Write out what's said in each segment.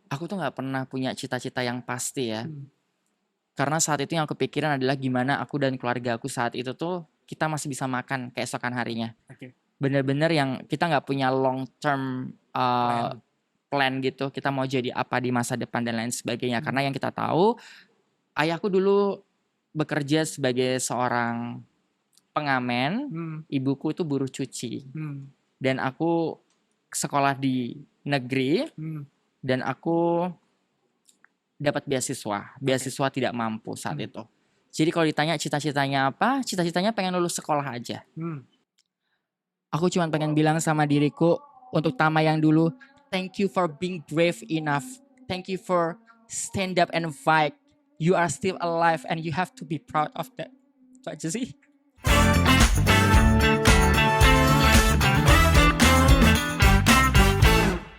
Aku tuh nggak pernah punya cita-cita yang pasti ya. Hmm. Karena saat itu yang aku pikiran adalah gimana aku dan keluarga aku saat itu tuh kita masih bisa makan keesokan harinya. Oke. Bener-bener yang kita nggak punya long term Plan. plan gitu. Kita mau jadi apa di masa depan dan lain sebagainya. Hmm. Karena yang kita tahu, ayahku dulu bekerja sebagai seorang pengamen, Hmm. ibuku itu buruh cuci. Hmm. Dan aku sekolah di negeri Hmm. dan aku dapat beasiswa. Oke. Beasiswa tidak mampu saat Hmm. itu. Jadi kalau ditanya cita-citanya apa? Cita-citanya pengen lulus sekolah aja. Hmm. Aku cuma pengen bilang sama diriku untuk Tama yang dulu, thank you for being brave enough. Thank you for stand up and fight. You are still alive and you have to be proud of that. Itu aja sih.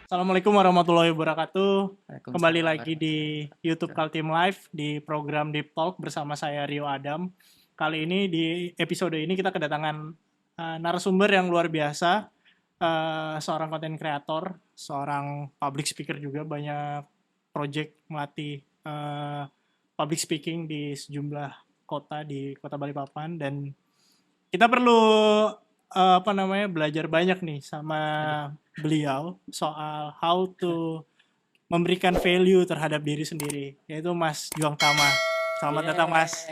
Assalamualaikum warahmatullahi wabarakatuh. Waalaikumsalam Kembali lagi di warahmatullahi YouTube Kaltim Live di program Deep Talk bersama saya Rio Adam. Kali ini di episode ini kita kedatangan narasumber yang luar biasa, seorang content creator, seorang public speaker juga, banyak project melatih public speaking di sejumlah kota di Kota Balikpapan, dan kita perlu belajar banyak nih sama beliau soal how to memberikan value terhadap diri sendiri, yaitu Mas Juang Tama. Selamat datang Mas.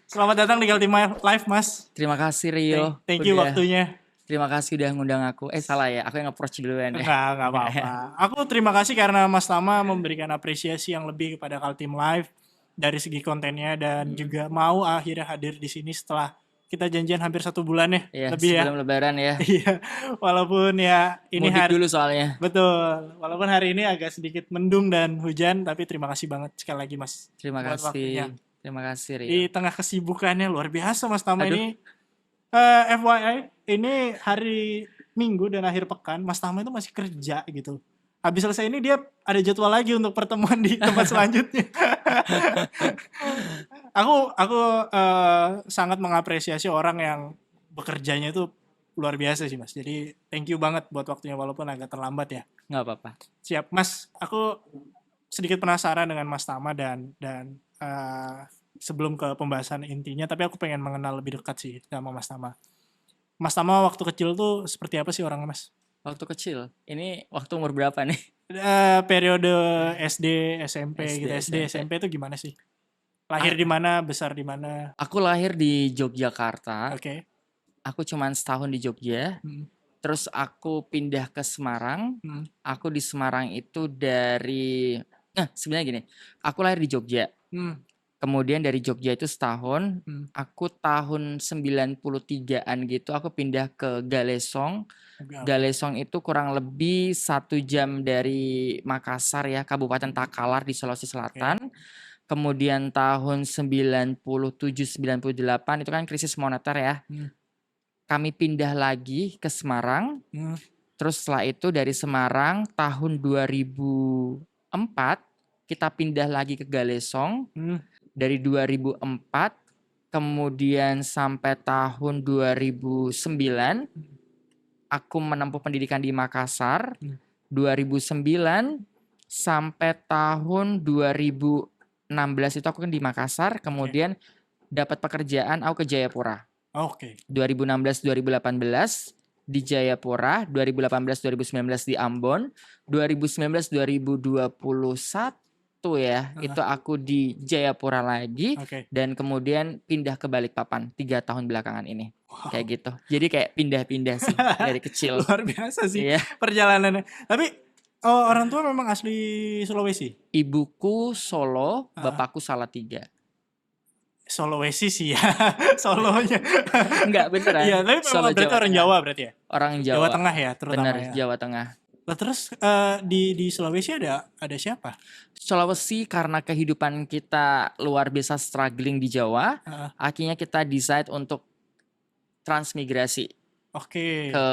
Selamat datang di Kaltim Live Mas. Terima kasih Rio. Thank you waktunya. Terima kasih udah ngundang aku. Salah ya, aku yang approach duluan ya. Enggak apa-apa. Aku terima kasih karena Mas Tama memberikan apresiasi yang lebih kepada Kaltim Live dari segi kontennya, dan juga mau akhirnya hadir di sini setelah kita janjian hampir 1 bulan ya, Iya, lebih sebelum lebaran ya. Iya, walaupun ya ini Mudik hari dulu soalnya. betul, walaupun hari ini agak sedikit mendung dan hujan, tapi terima kasih banget sekali lagi Mas. Terima buat waktunya. kasih. Terima kasih Rio. Di tengah kesibukannya luar biasa Mas Tama Aduh. ini. FYI, ini hari Minggu dan akhir pekan, Mas Tama itu masih kerja gitu. Habis selesai ini dia ada jadwal lagi untuk pertemuan di tempat selanjutnya. Aku sangat mengapresiasi orang yang bekerjanya itu luar biasa sih Mas. Jadi thank you banget buat waktunya walaupun agak terlambat ya. Nggak apa-apa. Siap Mas, aku sedikit penasaran dengan Mas Tama dan sebelum ke pembahasan intinya, tapi aku pengen mengenal lebih dekat sih sama Mas Tama. Mas Tama waktu kecil tuh seperti apa sih orangnya Mas? Waktu kecil. Ini waktu umur berapa nih? Periode SD, SMP gitu. SD, SMP. SMP itu gimana sih? Lahir di mana, besar di mana? Aku lahir di Yogyakarta. Oke. Aku cuman setahun di Jogja. Terus aku pindah ke Semarang. Aku di Semarang itu dari... Nah, sebenarnya gini. Aku lahir di Jogja. Kemudian dari Jogja itu setahun. Aku tahun 93-an gitu. Aku pindah ke Galesong. Galesong itu kurang lebih 1 jam dari Makassar ya. Kabupaten Takalar di Sulawesi Selatan. Kemudian tahun 97-98 itu kan krisis moneter ya. Kami pindah lagi ke Semarang. Terus setelah itu dari Semarang tahun 2004 kita pindah lagi ke Galesong. Dari 2004 kemudian sampai tahun 2009 aku menempuh pendidikan di Makassar. 2009 sampai tahun 2016 itu aku kan di Makassar, kemudian dapat pekerjaan aku ke Jayapura. 2016-2018 di Jayapura, 2018-2019 di Ambon, 2019-2021 ya, itu aku di Jayapura lagi, dan kemudian pindah ke Balikpapan 3 tahun belakangan ini. Kayak gitu. Jadi kayak pindah-pindah sih dari kecil. Luar biasa sih Iya. perjalanannya. Tapi orang tua memang asli Sulawesi? Ibuku Solo, bapakku Salatiga. Sulawesi sih ya, Solonya. Enggak, beneran. Iya, tapi memang berarti orang Jawa berarti ya? Orang Jawa. Jawa Tengah ya, terutama. Bener, ya. Jawa Tengah. Nah, terus di Sulawesi ada siapa? Sulawesi karena kehidupan kita luar biasa struggling di Jawa, akhirnya kita decide untuk transmigrasi ke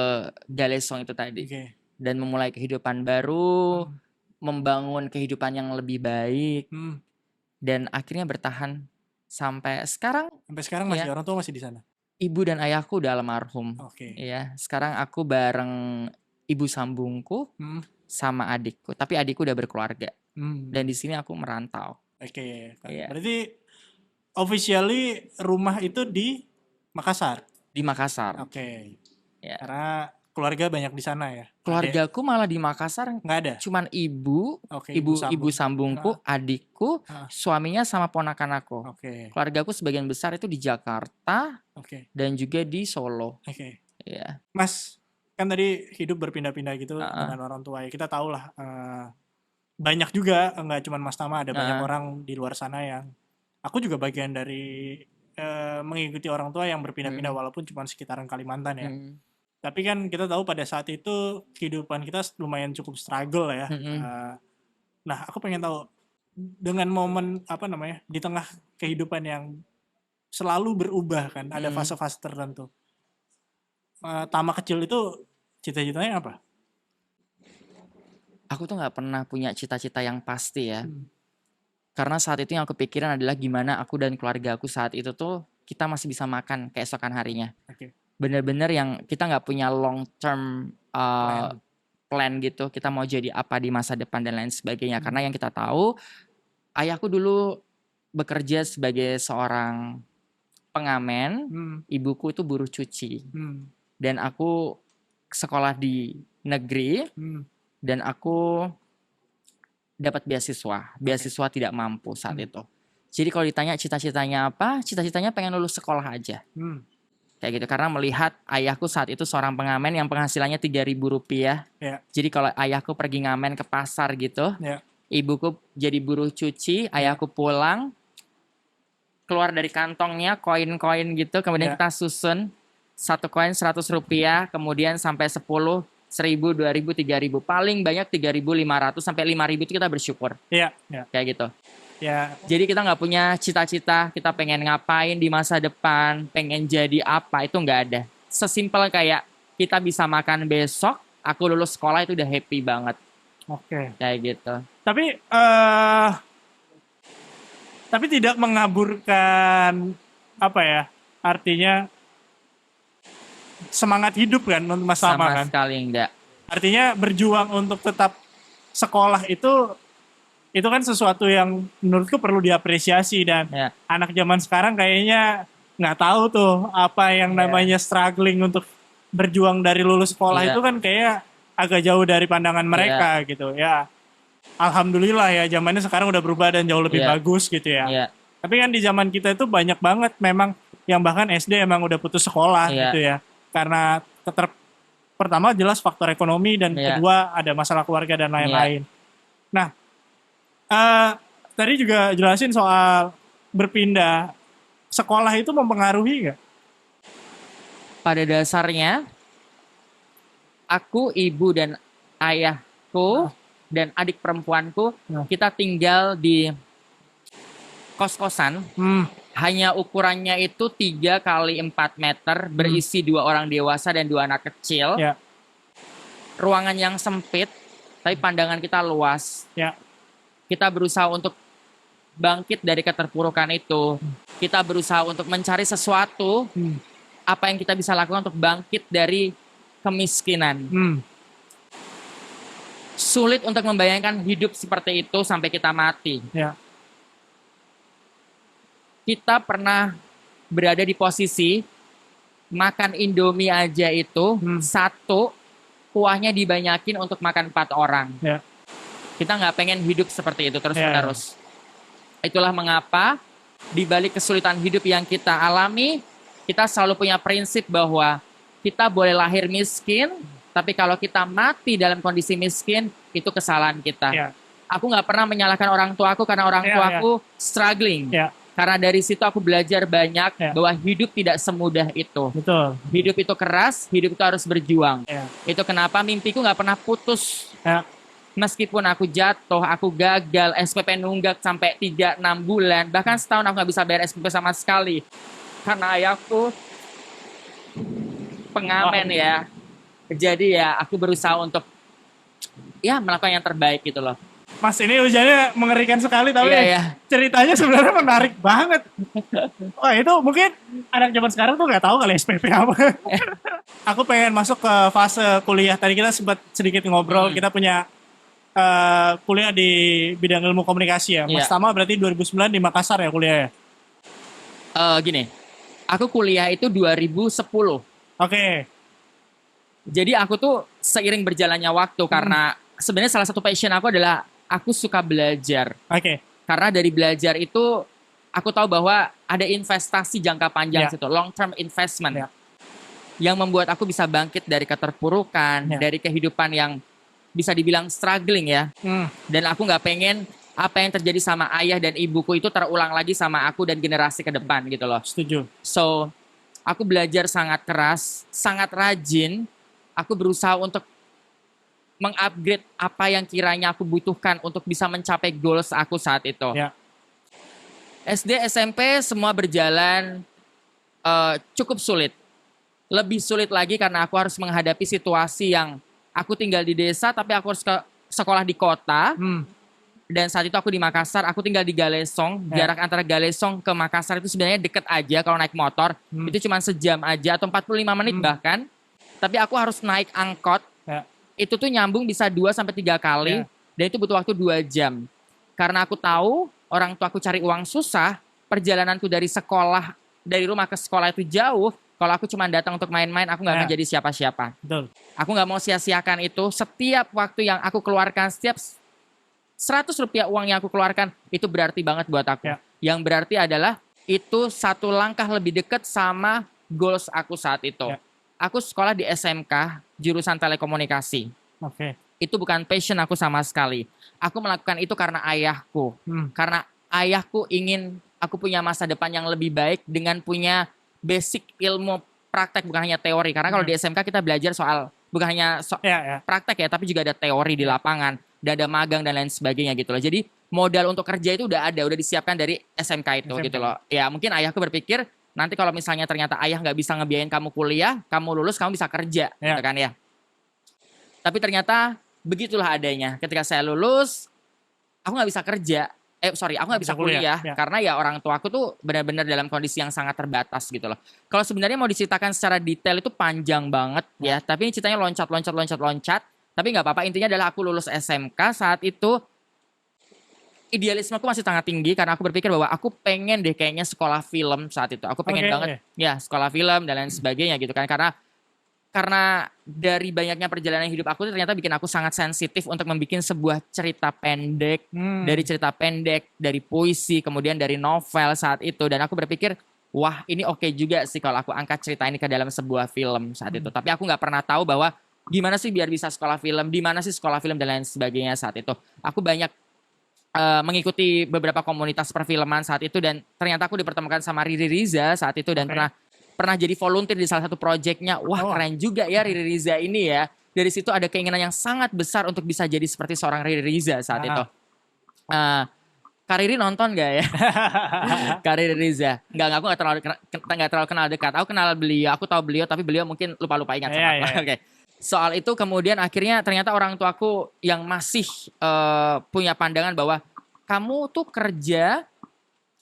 Galesong itu tadi. Dan memulai kehidupan baru, membangun kehidupan yang lebih baik, dan akhirnya bertahan sampai sekarang. Sampai sekarang masih orang tua masih di sana? Ibu dan ayahku udah almarhum. Ya, sekarang aku bareng ibu sambungku sama adikku, tapi adikku udah berkeluarga. Dan di sini aku merantau. Oke. Iya. Berarti officially rumah itu di Makassar. Di Makassar. Oke. Ya. Karena keluarga banyak di sana ya. Keluargaku malah di Makassar nggak ada. Cuman ibu sambungku, adikku, suaminya sama ponakan aku. Keluargaku sebagian besar itu di Jakarta. Dan juga di Solo. Ya. Mas, kan tadi hidup berpindah-pindah gitu dengan orang tua ya. Kita tahu lah banyak juga, nggak cuma Mas Tama, ada banyak orang di luar sana yang aku juga bagian dari mengikuti orang tua yang berpindah-pindah walaupun cuma sekitaran Kalimantan ya. Tapi kan kita tahu pada saat itu kehidupan kita lumayan cukup struggle ya. Nah, aku pengen tahu dengan momen di tengah kehidupan yang selalu berubah kan, ada fase-fase tertentu. Tama kecil itu cita-citanya apa? Aku tuh nggak pernah punya cita-cita yang pasti ya. Karena saat itu yang aku pikiran adalah gimana aku dan keluarga aku saat itu tuh kita masih bisa makan keesokan harinya. Bener-bener yang kita nggak punya long term plan gitu. Kita mau jadi apa di masa depan dan lain sebagainya. Karena yang kita tahu ayahku dulu bekerja sebagai seorang pengamen, ibuku itu buruh cuci. Dan aku sekolah di negeri dan aku dapat beasiswa tidak mampu saat itu. Jadi kalau ditanya cita-citanya apa, cita-citanya pengen lulus sekolah aja. Kayak gitu, karena melihat ayahku saat itu seorang pengamen yang penghasilannya Rp3.000. Jadi kalau ayahku pergi ngamen ke pasar gitu, ibuku jadi buruh cuci, ayahku pulang, keluar dari kantongnya koin-koin gitu, kemudian kita susun satu koin Rp100, kemudian sampai 10, 1.000, 2.000, 3.000, paling banyak 3.500 sampai 5.000 itu kita bersyukur. Kayak gitu. Jadi kita nggak punya cita-cita, kita pengen ngapain di masa depan, pengen jadi apa, itu nggak ada. Sesimpel kayak kita bisa makan besok, aku lulus sekolah itu udah happy banget. Kayak gitu. Tapi tidak mengaburkan artinya semangat hidup kan untuk Mas Tama kan? Sama sekali enggak. Artinya berjuang untuk tetap sekolah itu kan sesuatu yang menurutku perlu diapresiasi dan anak zaman sekarang kayaknya nggak tahu tuh apa yang namanya struggling untuk berjuang dari lulus sekolah itu kan kayak agak jauh dari pandangan mereka gitu ya. Alhamdulillah ya zamannya sekarang udah berubah dan jauh lebih bagus gitu ya. Tapi kan di zaman kita itu banyak banget memang yang bahkan SD emang udah putus sekolah gitu ya. Karena pertama jelas faktor ekonomi dan kedua ada masalah keluarga dan lain-lain. Nah, tadi juga jelasin soal berpindah sekolah itu mempengaruhi nggak? Pada dasarnya, aku, ibu dan ayahku dan adik perempuanku kita tinggal di kos-kosan. Hanya ukurannya itu 3 kali 4 meter, berisi 2 orang dewasa dan 2 anak kecil. Ruangan yang sempit, tapi pandangan kita luas. Kita berusaha untuk bangkit dari keterpurukan itu. Kita berusaha untuk mencari sesuatu, apa yang kita bisa lakukan untuk bangkit dari kemiskinan. Sulit untuk membayangkan hidup seperti itu sampai kita mati. Kita pernah berada di posisi makan Indomie aja itu satu kuahnya dibanyakin untuk makan 4 orang. Kita nggak pengen hidup seperti itu terus-menerus. Itulah mengapa di balik kesulitan hidup yang kita alami, kita selalu punya prinsip bahwa kita boleh lahir miskin, tapi kalau kita mati dalam kondisi miskin, itu kesalahan kita. Aku nggak pernah menyalahkan orang tuaku karena orang tuaku struggling. Karena dari situ aku belajar banyak bahwa hidup tidak semudah itu. Hidup itu keras, hidup itu harus berjuang. Itu kenapa mimpiku nggak pernah putus. Meskipun aku jatuh, aku gagal, SPP nunggak sampai 3-6 bulan, bahkan setahun aku nggak bisa bayar SPP sama sekali. Karena ayahku pengamen ya. Jadi ya aku berusaha untuk melakukan yang terbaik gitu loh. Mas, ini ujiannya mengerikan sekali, tapi ceritanya sebenarnya menarik banget. Wah, itu mungkin anak zaman sekarang tuh nggak tahu kali SPP apa. Aku pengen masuk ke fase kuliah. Tadi kita sempat sedikit ngobrol, kita punya kuliah di bidang ilmu komunikasi ya. Mas Tama berarti 2009 di Makassar ya kuliah ya? Gini, aku kuliah itu 2010. Oke. Jadi aku tuh seiring berjalannya waktu karena sebenarnya salah satu passion aku adalah aku suka belajar. Oke. Karena dari belajar itu aku tahu bahwa ada investasi jangka panjang situ, long term investment. Yang membuat aku bisa bangkit dari keterpurukan, dari kehidupan yang bisa dibilang struggling ya. Dan aku nggak pengen apa yang terjadi sama ayah dan ibuku itu terulang lagi sama aku dan generasi ke depan gitu loh. Setuju. So, aku belajar sangat keras, sangat rajin. Aku berusaha untuk mengupgrade apa yang kiranya aku butuhkan untuk bisa mencapai goals aku saat itu. SD, SMP semua berjalan cukup sulit. Lebih sulit lagi karena aku harus menghadapi situasi yang aku tinggal di desa tapi aku harus ke sekolah di kota. Dan saat itu aku di Makassar, aku tinggal di Galesong. Jarak antara Galesong ke Makassar itu sebenarnya deket aja kalau naik motor. Itu cuma sejam aja atau 45 menit bahkan. Tapi aku harus naik angkot. Itu tuh nyambung bisa 2-3 kali. Dan itu butuh waktu 2 jam. Karena aku tahu orang tua aku cari uang susah. Perjalananku dari sekolah, dari rumah ke sekolah itu jauh. Kalau aku cuma datang untuk main-main, aku gak akan jadi siapa-siapa. Aku gak mau sia-siakan itu. Setiap waktu yang aku keluarkan, setiap 100 rupiah uang yang aku keluarkan, itu berarti banget buat aku. Yang berarti adalah itu satu langkah lebih dekat sama goals aku saat itu. Aku sekolah di SMK, jurusan telekomunikasi. Itu bukan passion aku sama sekali. Aku melakukan itu karena ayahku. Karena ayahku ingin aku punya masa depan yang lebih baik dengan punya basic ilmu praktek, bukan hanya teori. Karena kalau di SMK kita belajar soal, bukan hanya praktek ya, tapi juga ada teori di lapangan. Dan ada magang dan lain sebagainya gitu loh. Jadi modal untuk kerja itu udah ada, udah disiapkan dari SMK itu gitu loh. Ya mungkin ayahku berpikir, nanti kalau misalnya ternyata ayah nggak bisa ngebiayain kamu kuliah, kamu lulus, kamu bisa kerja, gitu kan ya. Tapi ternyata begitulah adanya. Ketika saya lulus, aku nggak bisa kerja. Aku nggak bisa kuliah. Karena ya orang tua aku tuh benar-benar dalam kondisi yang sangat terbatas gitu loh. Kalau sebenarnya mau diceritakan secara detail itu panjang banget ya. Tapi ini ceritanya loncat. Tapi nggak apa-apa, intinya adalah aku lulus SMK saat itu. Idealisme aku masih sangat tinggi karena aku berpikir bahwa aku pengen deh kayaknya sekolah film saat itu. Aku pengen banget ya sekolah film dan lain sebagainya gitu kan. Karena dari banyaknya perjalanan hidup aku ternyata bikin aku sangat sensitif untuk membuat sebuah cerita pendek. Dari cerita pendek, dari puisi, kemudian dari novel saat itu. Dan aku berpikir, wah ini oke juga sih kalau aku angkat cerita ini ke dalam sebuah film saat itu. Tapi aku nggak pernah tahu bahwa gimana sih biar bisa sekolah film, di mana sih sekolah film dan lain sebagainya saat itu. Aku banyak mengikuti beberapa komunitas perfilman saat itu dan ternyata aku dipertemukan sama Riri Riza saat itu dan pernah jadi volunteer di salah satu proyeknya. Wah keren juga ya Riri Riza ini ya. Dari situ ada keinginan yang sangat besar untuk bisa jadi seperti seorang Riri Riza saat itu. Kak Riri nonton gak ya? Kak Riri Riza. Enggak, aku gak terlalu kenal dekat. Aku kenal beliau, aku tahu beliau tapi beliau mungkin lupa-lupa ingat sama aku. Oke. Soal itu kemudian akhirnya ternyata orang tuaku yang masih punya pandangan bahwa kamu tuh kerja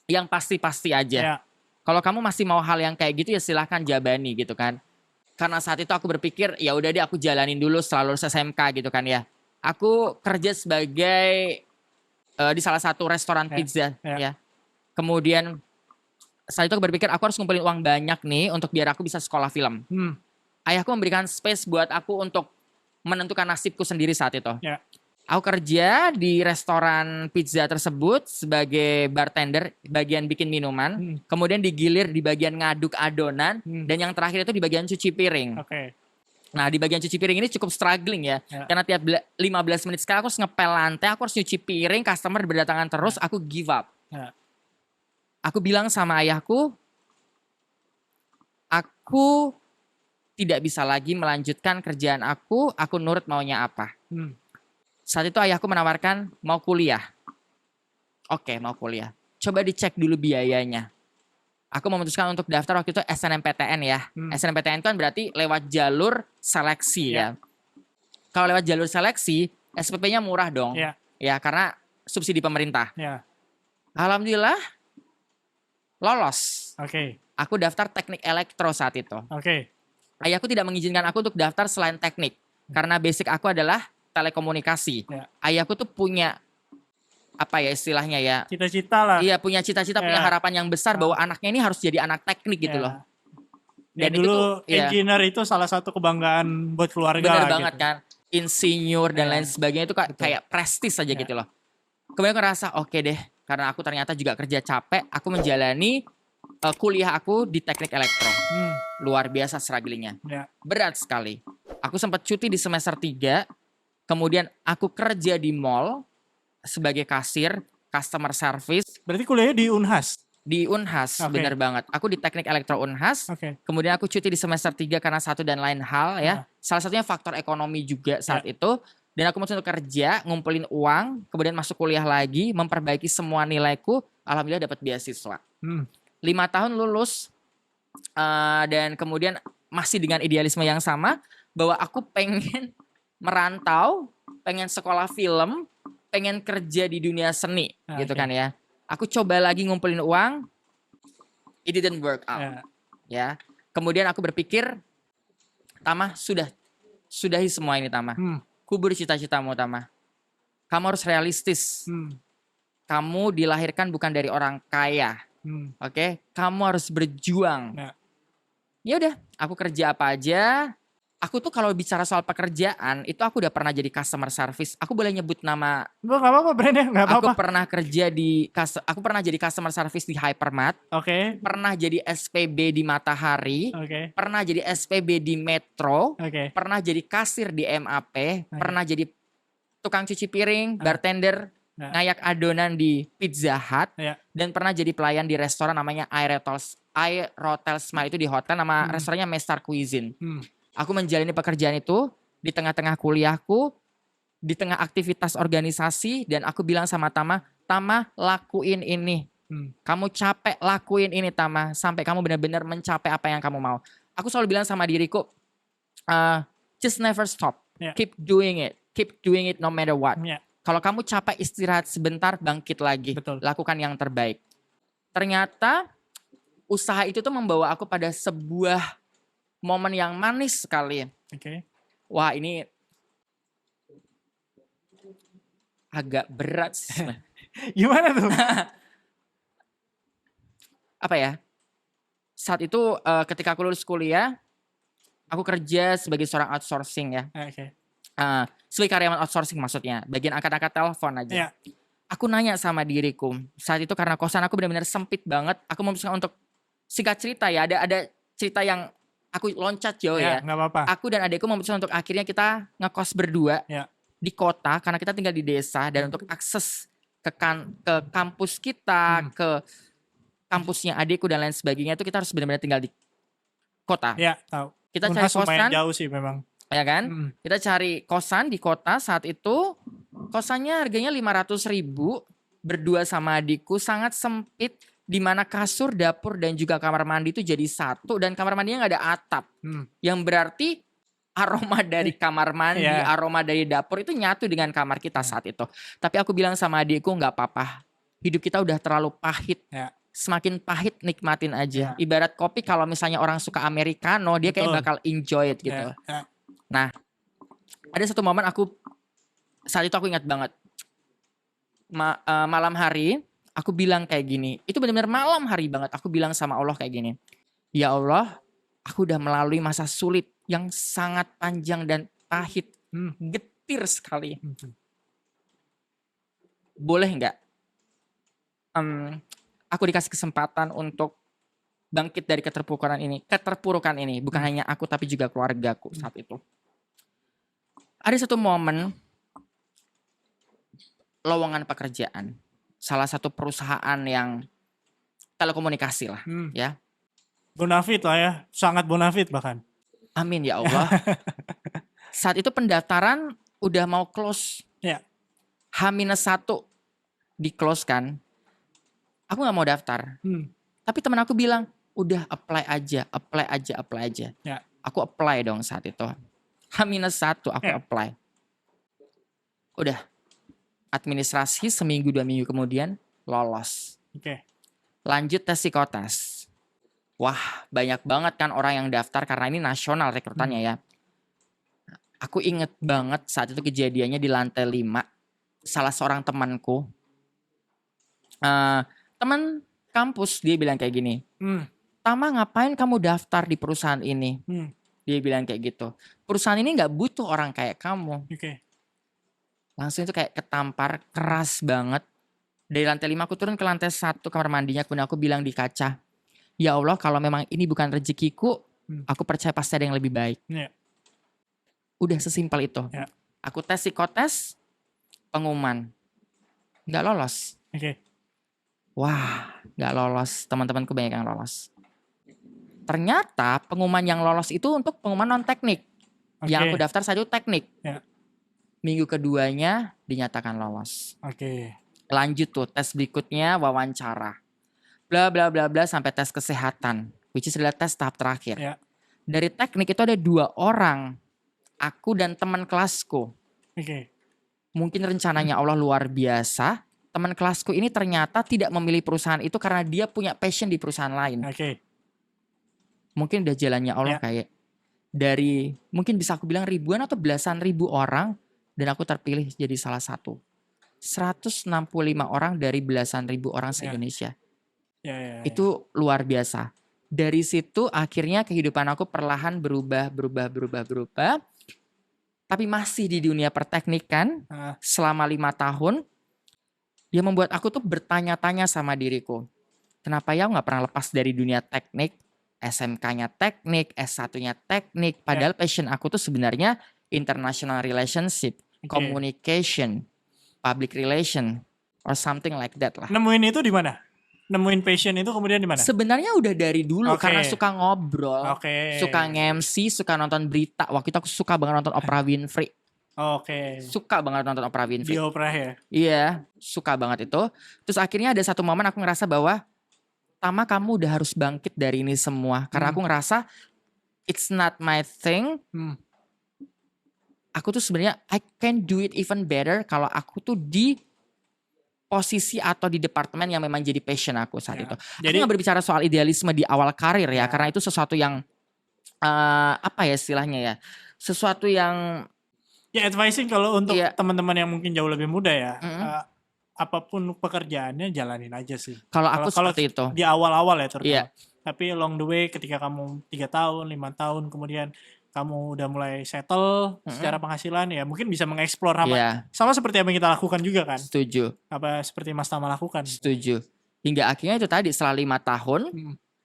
yang pasti-pasti aja. Kalau kamu masih mau hal yang kayak gitu ya silahkan jabani gitu kan. Karena saat itu aku berpikir ya udah deh aku jalanin dulu setelah lulus SMK gitu kan ya. Aku kerja sebagai di salah satu restoran pizza ya. Kemudian saat itu aku berpikir aku harus ngumpulin uang banyak nih untuk biar aku bisa sekolah film. Ayahku memberikan space buat aku untuk menentukan nasibku sendiri saat itu. Aku kerja di restoran pizza tersebut sebagai bartender, bagian bikin minuman. Kemudian digilir di bagian ngaduk adonan. Dan yang terakhir itu di bagian cuci piring. Nah di bagian cuci piring ini cukup struggling ya. Karena tiap 15 menit sekali aku harus ngepel lantai, aku harus cuci piring, customer berdatangan terus, aku give up. Aku bilang sama ayahku, aku tidak bisa lagi melanjutkan kerjaan aku nurut maunya apa. Saat itu ayahku menawarkan mau kuliah. Oke, mau kuliah. Coba dicek dulu biayanya. Aku memutuskan untuk daftar waktu itu SNMPTN ya. SNMPTN kan berarti lewat jalur seleksi ya. Kalau lewat jalur seleksi, SPP-nya murah dong. Ya, karena subsidi pemerintah. Alhamdulillah lolos. Aku daftar teknik elektro saat itu. Ayahku tidak mengizinkan aku untuk daftar selain teknik. Karena basic aku adalah telekomunikasi. Ya. Ayahku tuh punya apa ya istilahnya ya? Cita-cita lah. Iya, punya cita-cita, punya harapan yang besar bahwa anaknya ini harus jadi anak teknik gitu loh. Dan dulu engineer itu salah satu kebanggaan buat keluarga. Bener lah banget gitu. kan. Insinyur dan lain sebagainya itu kayak prestis aja gitu loh. Kemudian aku ngerasa oke deh, karena aku ternyata juga kerja capek, aku menjalani kuliah aku di teknik elektro. Luar biasa strugglingnya. Berat sekali. Aku sempat cuti di semester 3, kemudian aku kerja di mall sebagai kasir, customer service. Berarti kuliahnya di Unhas? Di Unhas, bener banget. Aku di teknik elektro Unhas. Kemudian aku cuti di semester 3 karena satu dan lain hal ya. Salah satunya faktor ekonomi juga saat itu. Dan aku mau kerja, ngumpulin uang, kemudian masuk kuliah lagi, memperbaiki semua nilaiku. Alhamdulillah dapat beasiswa. 5 tahun lulus, dan kemudian masih dengan idealisme yang sama, bahwa aku pengen merantau, pengen sekolah film, pengen kerja di dunia seni gitu kan ya. Aku coba lagi ngumpulin uang, it didn't work out. Ya. Kemudian aku berpikir, Tama, sudahi semua ini Tama. Kubur cita-citamu Tama. Kamu harus realistis. Kamu dilahirkan bukan dari orang kaya. Oke, kamu harus berjuang. Ya udah, aku kerja apa aja. Aku tuh kalau bicara soal pekerjaan, itu aku udah pernah jadi customer service. Aku boleh nyebut nama. Gak apa-apa brandnya, gak apa-apa. Aku pernah jadi customer service di Hypermart. Pernah jadi SPB di Matahari. Pernah jadi SPB di Metro. Pernah jadi kasir di MAP. Pernah jadi tukang cuci piring, bartender, ngayak adonan di Pizza Hut. Dan pernah jadi pelayan di restoran namanya Aerotel Smile, itu di hotel, nama restorannya Mestar Cuisine. Aku menjalani pekerjaan itu di tengah-tengah kuliahku, di tengah aktivitas organisasi, dan aku bilang sama Tama, lakuin ini. Kamu capek, lakuin ini Tama, sampai kamu benar-benar mencapai apa yang kamu mau. Aku selalu bilang sama diriku, just never stop, keep doing it no matter what. Kalau kamu capek, istirahat sebentar, bangkit lagi. Lakukan yang terbaik. Ternyata usaha itu tuh membawa aku pada sebuah momen yang manis sekali. Wah, ini agak berat. Gimana tuh? Apa ya? Saat itu ketika aku lulus kuliah, aku kerja sebagai seorang outsourcing ya. Sebagai karyawan outsourcing maksudnya, bagian angkat-angkat telepon aja. Aku nanya sama diriku, saat itu karena kosan aku benar-benar sempit banget, aku memutuskan untuk singkat cerita ya, ada cerita yang aku loncat jauh ya. Gak apa-apa. Aku dan adekku memutuskan untuk akhirnya kita ngekos berdua di kota karena kita tinggal di desa, dan untuk akses ke kampus kita, ke kampusnya adekku dan lain sebagainya itu kita harus benar-benar tinggal di kota. Tahu. Kita cari kosan. Jauh sih memang. Ya kan? Kita cari kosan di kota saat itu. Kosannya harganya 500.000 berdua sama adikku, sangat sempit, di mana kasur, dapur, dan juga kamar mandi itu jadi satu, dan kamar mandinya nggak ada atap. Yang berarti aroma dari kamar mandi, aroma dari dapur itu nyatu dengan kamar kita saat itu. Tapi aku bilang sama adikku, nggak apa-apa. Hidup kita udah terlalu pahit. Semakin pahit nikmatin aja. Ibarat kopi, kalau misalnya orang suka americano, dia kayak bakal enjoy it gitu. Nah, ada satu momen saat itu aku ingat banget. Malam hari, aku bilang kayak gini. Itu benar-benar malam hari banget. Aku bilang sama Allah kayak gini. Ya Allah, aku udah melalui masa sulit yang sangat panjang dan pahit. Getir sekali. Boleh nggak? Aku dikasih kesempatan untuk bangkit dari keterpurukan ini. Bukan hanya aku, tapi juga keluargaku saat itu. Ada satu momen lowongan pekerjaan. Salah satu perusahaan yang telekomunikasi lah. Ya. Bonafit lah ya. Sangat bonafit bahkan. Amin ya Allah. Saat itu pendaftaran udah mau close. H-1 di close kan. Aku gak mau daftar. Tapi teman aku bilang, udah apply aja. Aku apply dong saat itu. H-1 aku apply. Udah. Administrasi seminggu 2 minggu kemudian lolos. Lanjut tes psikotes. Wah, banyak banget kan orang yang daftar karena ini nasional rekrutannya ya. Aku inget banget saat itu kejadiannya di lantai 5. Salah seorang temanku, teman kampus, dia bilang kayak gini, Tama, ngapain kamu daftar di perusahaan ini? Dia bilang kayak gitu. Perusahaan ini gak butuh orang kayak kamu. Langsung itu kayak ketampar keras banget. Dari lantai 5 aku turun ke lantai 1 kamar mandinya. Kemudian aku bilang di kaca, ya Allah, kalau memang ini bukan rezekiku, aku percaya pasti ada yang lebih baik. Udah sesimpel itu. Aku tes psikotes, pengumuman. Gak lolos. Wah, gak lolos. Teman-temanku banyak yang lolos. Ternyata pengumuman yang lolos itu untuk pengumuman non teknik. Yang aku daftar saja teknik. Minggu keduanya dinyatakan lolos. Lanjut tuh tes berikutnya, wawancara. Bla bla bla bla sampai tes kesehatan, which is adalah tes tahap terakhir. Dari teknik itu ada 2 orang, aku dan teman kelasku. Mungkin rencananya Allah luar biasa. Teman kelasku ini ternyata tidak memilih perusahaan itu karena dia punya passion di perusahaan lain. Mungkin udah jalannya Allah kayak dari mungkin bisa aku bilang ribuan atau belasan ribu orang, dan aku terpilih jadi salah satu. 165 orang dari belasan ribu orang se-Indonesia. Itu luar biasa. Dari situ akhirnya kehidupan aku perlahan berubah. Tapi masih di dunia perteknikan selama 5 tahun. Dia membuat aku tuh bertanya-tanya sama diriku. Kenapa ya gak pernah lepas dari dunia teknik? SMK-nya teknik, S1-nya teknik. Padahal passion aku tuh sebenarnya international relationship, communication, public relation, or something like that lah. Nemuin itu di mana? Nemuin passion itu kemudian di mana? Sebenarnya udah dari dulu karena suka ngobrol, suka nge-MC, suka nonton berita. Waktu itu aku suka banget nonton Oprah Winfrey. Suka banget nonton Oprah Winfrey. Di Oprah ya? Iya, suka banget itu. Terus akhirnya ada satu momen aku ngerasa bahwa Tama, kamu udah harus bangkit dari ini semua. Karena aku ngerasa it's not my thing. Aku tuh sebenarnya I can do it even better kalau aku tuh di posisi atau di departemen yang memang jadi passion aku saat itu. Jadi aku gak berbicara soal idealisme di awal karir ya. Karena itu sesuatu yang apa ya istilahnya ya. Sesuatu yang advising kalau untuk teman-teman yang mungkin jauh lebih muda ya. Apapun pekerjaannya jalanin aja sih. Kalau aku seperti itu. Di awal-awal ya terutama. Tapi along the way ketika kamu 3 tahun, 5 tahun kemudian kamu udah mulai settle secara penghasilan ya mungkin bisa mengeksplor sama seperti apa yang kita lakukan juga kan. Setuju. Apa seperti Mas Tama lakukan. Setuju. Hingga akhirnya itu tadi setelah 5 tahun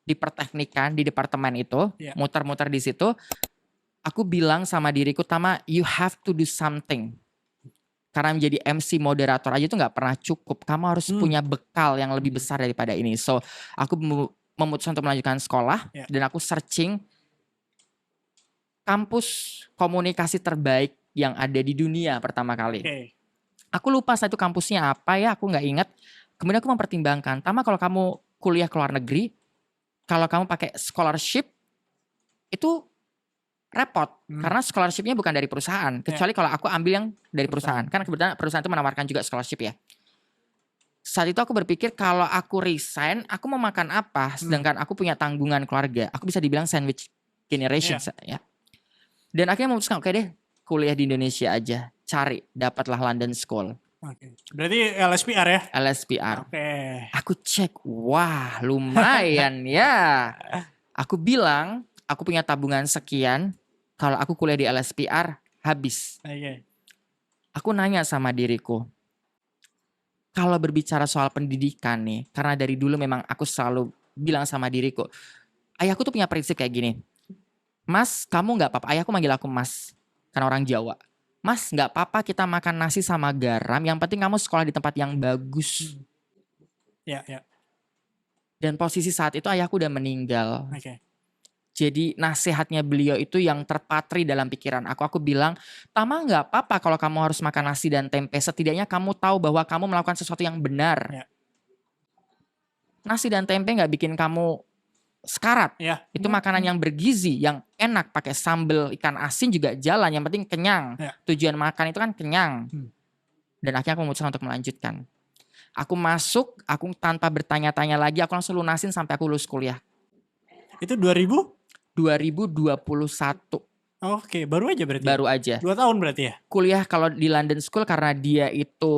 di perteknikan di departemen itu, muter-muter di situ, aku bilang sama diriku, Tama, you have to do something. Karena menjadi MC moderator aja tuh gak pernah cukup. Kamu harus punya bekal yang lebih besar daripada ini. So, aku memutuskan untuk melanjutkan sekolah. Dan aku searching kampus komunikasi terbaik yang ada di dunia pertama kali. Aku lupa saat itu kampusnya apa ya, aku gak ingat. Kemudian aku mempertimbangkan, Tama, kalau kamu kuliah ke luar negeri, kalau kamu pakai scholarship, itu repot. Karena scholarshipnya bukan dari perusahaan. Kecuali kalau aku ambil yang dari perusahaan. Karena kebetulan perusahaan itu menawarkan juga scholarship ya. Saat itu aku berpikir kalau aku resign, aku mau makan apa? Sedangkan aku punya tanggungan keluarga. Aku bisa dibilang sandwich generation ya. Dan akhirnya memutuskan, oke deh, kuliah di Indonesia aja. Cari, dapatlah London School. Berarti LSPR ya? LSPR. Aku cek, wah lumayan ya. Aku bilang, aku punya tabungan sekian, kalau aku kuliah di LSPR, habis. Aku nanya sama diriku, kalau berbicara soal pendidikan nih, karena dari dulu memang aku selalu bilang sama diriku, ayahku tuh punya prinsip kayak gini, Mas, kamu gak apa-apa, ayahku manggil aku Mas, karena orang Jawa. Mas, gak apa-apa kita makan nasi sama garam, yang penting kamu sekolah di tempat yang bagus. Dan posisi saat itu ayahku udah meninggal. Jadi nasihatnya beliau itu yang terpatri dalam pikiran aku. Aku bilang, Tama gak apa-apa kalau kamu harus makan nasi dan tempe. Setidaknya kamu tahu bahwa kamu melakukan sesuatu yang benar. Nasi dan tempe gak bikin kamu sekarat. Itu makanan yang bergizi, yang enak. Pakai sambal ikan asin juga jalan. Yang penting kenyang. Tujuan makan itu kan kenyang. Dan akhirnya aku memutuskan untuk melanjutkan. Aku masuk, aku tanpa bertanya-tanya lagi, aku langsung lunasin sampai aku lulus kuliah. Itu 2021. Oke, baru aja berarti. Baru aja. 2 tahun berarti ya? Kuliah kalau di London School karena dia itu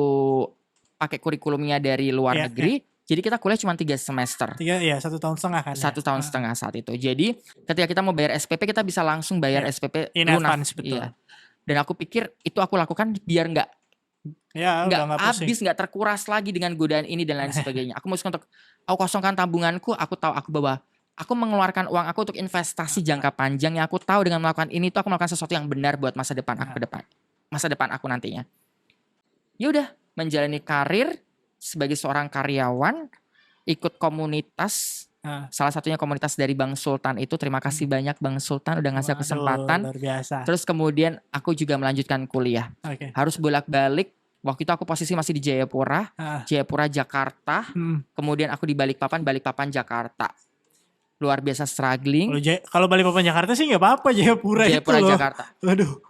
pakai kurikulumnya dari luar negeri, jadi kita kuliah cuma 3 semester. 1,5 tahun kan? 1 tahun setengah saat itu. Jadi ketika kita mau bayar SPP, kita bisa langsung bayar SPP in lunak. advance, betul. Iya. Dan aku pikir itu aku lakukan biar nggak habis, nggak terkuras lagi dengan godaan ini dan lain sebagainya. Aku memutuskan untuk aku kosongkan tabunganku. Aku tahu bahwa aku mengeluarkan uang aku untuk investasi jangka panjang yang aku tahu dengan melakukan ini tuh aku melakukan sesuatu yang benar buat masa depan aku masa depan aku nantinya. Ya udah, menjalani karir sebagai seorang karyawan, ikut komunitas, salah satunya komunitas dari Bang Sultan itu. Terima kasih banyak Bang Sultan udah ngasih kesempatan. Luar biasa. Terus kemudian aku juga melanjutkan kuliah. Harus bolak-balik. Waktu itu aku posisi masih di Jayapura, Jakarta. Kemudian aku di Balikpapan, Jakarta. Luar biasa struggling. Kalau Balikpapan Jakarta sih nggak apa-apa, Jayapura itu loh. Jakarta. Waduh.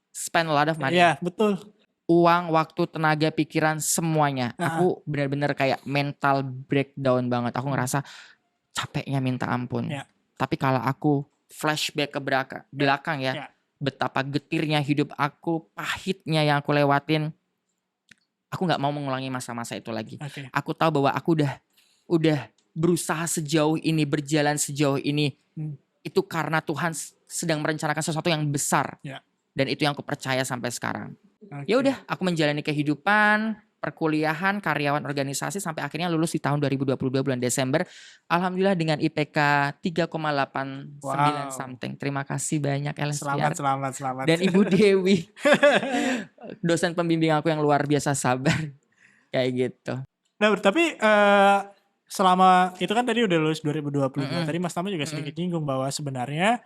Spend a lot of money. Iya, betul. Uang, waktu, tenaga, pikiran, semuanya. Aku benar-benar kayak mental breakdown banget. Aku ngerasa capeknya minta ampun. Tapi kalau aku flashback ke belakang betapa getirnya hidup aku, pahitnya yang aku lewatin, aku nggak mau mengulangi masa-masa itu lagi. Aku tahu bahwa aku udah berusaha sejauh ini, berjalan sejauh ini, itu karena Tuhan sedang merencanakan sesuatu yang besar. Dan itu yang aku percaya sampai sekarang. Ya udah, aku menjalani kehidupan, perkuliahan, karyawan organisasi sampai akhirnya lulus di tahun 2022 bulan Desember. Alhamdulillah dengan IPK 3,89 something. Terima kasih banyak LSPR. Selamat. Dan Ibu Dewi, dosen pembimbing aku yang luar biasa sabar. Kayak gitu. Nah, tapi selama itu kan tadi udah lulus 2022. Tadi Mas Tama juga sedikit nyinggung bahwa sebenarnya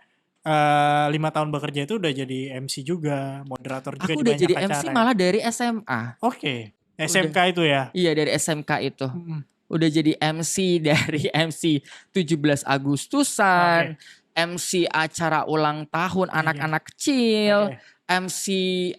5 tahun bekerja itu udah jadi MC juga, moderator juga. Aku udah jadi MC malah dari SMA. Oke. SMK itu ya? Iya, dari SMK itu. Udah jadi MC dari MC 17 Agustusan, MC acara ulang tahun anak-anak kecil, MC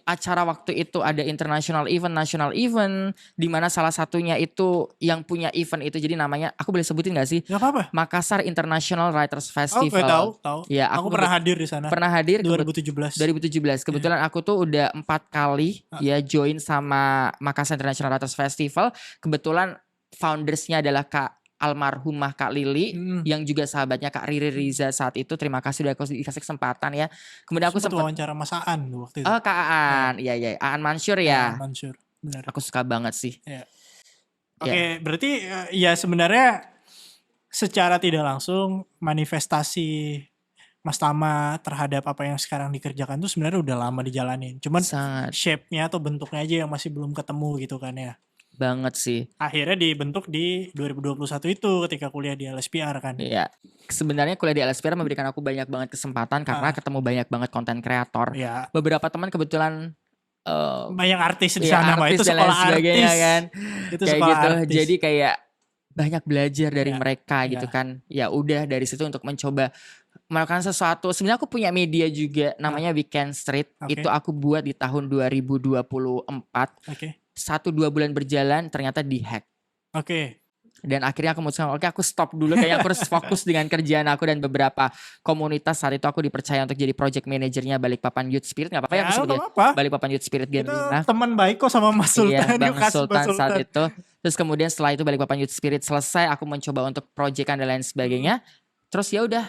acara waktu itu ada international event, national event, di mana salah satunya itu yang punya event itu, jadi namanya, aku boleh sebutin gak sih? Gak apa-apa. Makassar International Writers Festival. Tahu. Ya, aku pernah hadir di sana. Pernah hadir 2017. Kebetulan aku tuh udah 4 kali ya join sama Makassar International Writers Festival. Kebetulan foundersnya adalah almarhumah Kak Lili, yang juga sahabatnya Kak Riri Riza saat itu. Terima kasih udah dikasih kesempatan ya. Kemudian aku sempat wawancara Mas Aan waktu itu. Oh, Kak Aan. Iya. Aan Mansur ya. Mansur. Benar. Aku suka banget sih. Oke, berarti ya sebenarnya secara tidak langsung manifestasi Mas Tama terhadap apa yang sekarang dikerjakan tuh sebenarnya udah lama dijalanin. Cuman shape-nya atau bentuknya aja yang masih belum ketemu gitu kan ya. Banget sih. Akhirnya dibentuk di 2021 itu ketika kuliah di LSPR kan. Iya. Sebenarnya kuliah di LSPR memberikan aku banyak banget kesempatan karena ketemu banyak banget konten kreator. Beberapa teman kebetulan banyak artis di sana, itu sekolah artis kan. Itu kayak sekolah gitu. Artis. Jadi kayak banyak belajar dari mereka gitu kan. Ya udah dari situ untuk mencoba melakukan sesuatu. Sebenarnya aku punya media juga namanya Weekend Street. Itu aku buat di tahun 2024. 1-2 bulan berjalan ternyata dihack. Dan akhirnya aku memutuskan aku stop dulu, kayak aku harus fokus dengan kerjaan aku dan beberapa komunitas. Saat itu aku dipercaya untuk jadi project manajernya Balikpapan Youth Spirit. Gak apa-apa ya aku sebut Balikpapan Youth Spirit Gerlina. Teman baik kok sama Mas Sultan. Iya, Bang Sultan saat itu. Terus kemudian setelah itu Balikpapan Youth Spirit selesai, aku mencoba untuk project dan lain sebagainya. Terus ya udah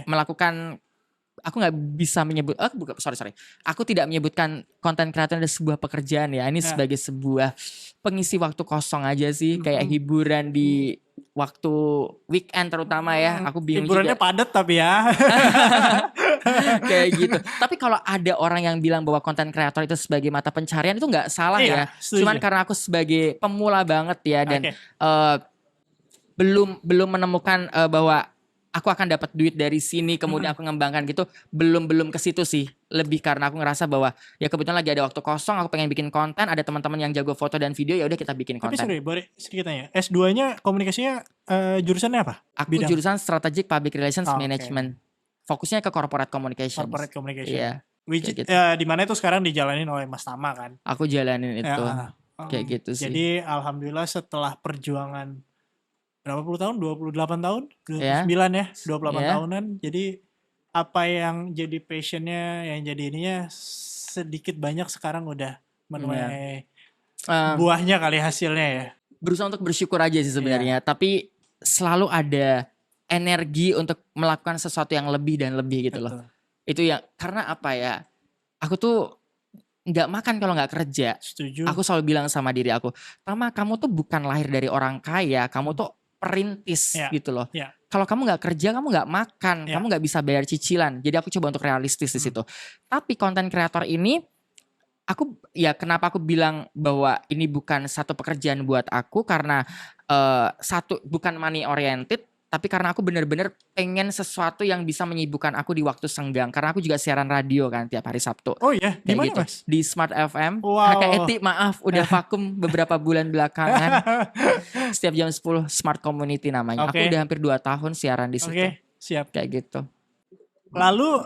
melakukan. Aku nggak bisa menyebut, aku tidak menyebutkan konten kreator ada sebuah pekerjaan ya. Ini sebagai sebuah pengisi waktu kosong aja sih, kayak hiburan di waktu weekend terutama ya. Aku bingung hiburannya juga. Padat tapi ya. Kayak gitu. Tapi kalau ada orang yang bilang bahwa konten kreator itu sebagai mata pencarian, itu nggak salah ya. Cuman karena aku sebagai pemula banget ya dan belum menemukan bahwa aku akan dapat duit dari sini kemudian aku ngembangkan gitu, belum ke situ sih. Lebih karena aku ngerasa bahwa ya kebetulan lagi ada waktu kosong, aku pengen bikin konten, ada teman-teman yang jago foto dan video, ya udah kita bikin konten. Tapi boleh sedikit tanya, S2-nya komunikasinya jurusannya apa? Aku jurusan Strategic Public Relations Management. Fokusnya ke corporate communication. Iya. Gitu. Di mana itu sekarang dijalanin oleh Mas Tama kan? Aku jalanin itu. Kayak gitu sih. Jadi alhamdulillah setelah perjuangan berapa puluh tahun? 28 tahun? 29 ya? 28 tahunan. Jadi apa yang jadi passionnya, yang jadi ininya sedikit banyak sekarang udah menuai buahnya kali hasilnya ya. Berusaha untuk bersyukur aja sih sebenarnya, tapi selalu ada energi untuk melakukan sesuatu yang lebih dan lebih gitu loh. Itu yang karena apa ya? Aku tuh nggak makan kalau nggak kerja. Setuju. Aku selalu bilang sama diri aku, Tama, kamu tuh bukan lahir dari orang kaya, kamu tuh perintis gitu loh. Kalau kamu nggak kerja, kamu nggak makan, kamu nggak bisa bayar cicilan. Jadi aku coba untuk realistis di situ. Tapi konten kreator ini, kenapa aku bilang bahwa ini bukan satu pekerjaan buat aku karena bukan money oriented, tapi karena aku benar-benar pengen sesuatu yang bisa menyibukkan aku di waktu senggang. Karena aku juga siaran radio kan tiap hari Sabtu. Oh iya, di mana gitu. Mas? Di Smart FM. Wow. Kakak Eti maaf udah vakum beberapa bulan belakangan. Setiap jam 10 Smart Community namanya. Aku udah hampir 2 tahun siaran di situ. Siap. Kayak gitu. Lalu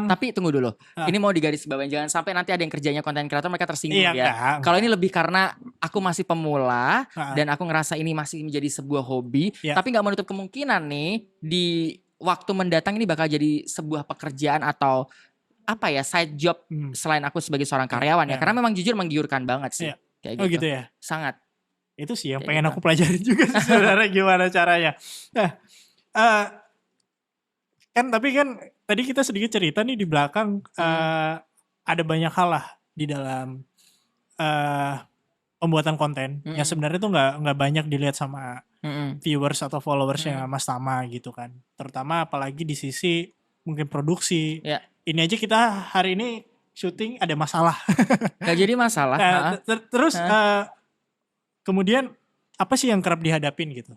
tapi tunggu dulu. Ini mau digarisbawahi, jangan sampai nanti ada yang kerjanya konten kreator mereka tersinggung ya. Kalau ini lebih karena aku masih pemula dan aku ngerasa ini masih menjadi sebuah hobi, tapi nggak menutup kemungkinan nih di waktu mendatang ini bakal jadi sebuah pekerjaan atau apa ya, side job selain aku sebagai seorang karyawan ya. Karena memang jujur menggiurkan banget sih. Kayak gitu. Oh gitu ya. Sangat. Itu sih yang pengen aku pelajarin juga sebenarnya gimana caranya. Nah, tapi kan tadi kita sedikit cerita nih di belakang ada banyak hal lah di dalam pembuatan konten yang sebenarnya tuh nggak banyak dilihat sama viewers atau followersnya Mas Tama gitu kan. Terutama apalagi di sisi mungkin produksi. Ini aja kita hari ini syuting ada masalah. Gak jadi masalah. Terus kemudian apa sih yang kerap dihadapin gitu?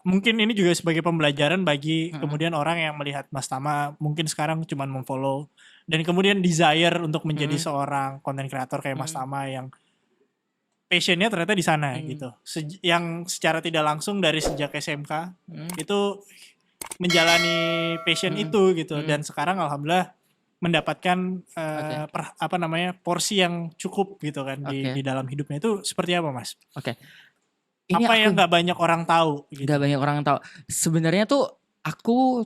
Mungkin ini juga sebagai pembelajaran bagi kemudian orang yang melihat Mas Tama mungkin sekarang cuma memfollow dan kemudian desire untuk menjadi seorang content creator kayak Mas Tama yang passionnya ternyata di sana gitu. Yang secara tidak langsung dari sejak SMK itu menjalani passion itu gitu dan sekarang alhamdulillah mendapatkan porsi yang cukup gitu kan di dalam hidupnya. Itu seperti apa Mas? Ini apa yang gak banyak orang tahu gitu. Gak banyak orang tahu. Sebenarnya tuh aku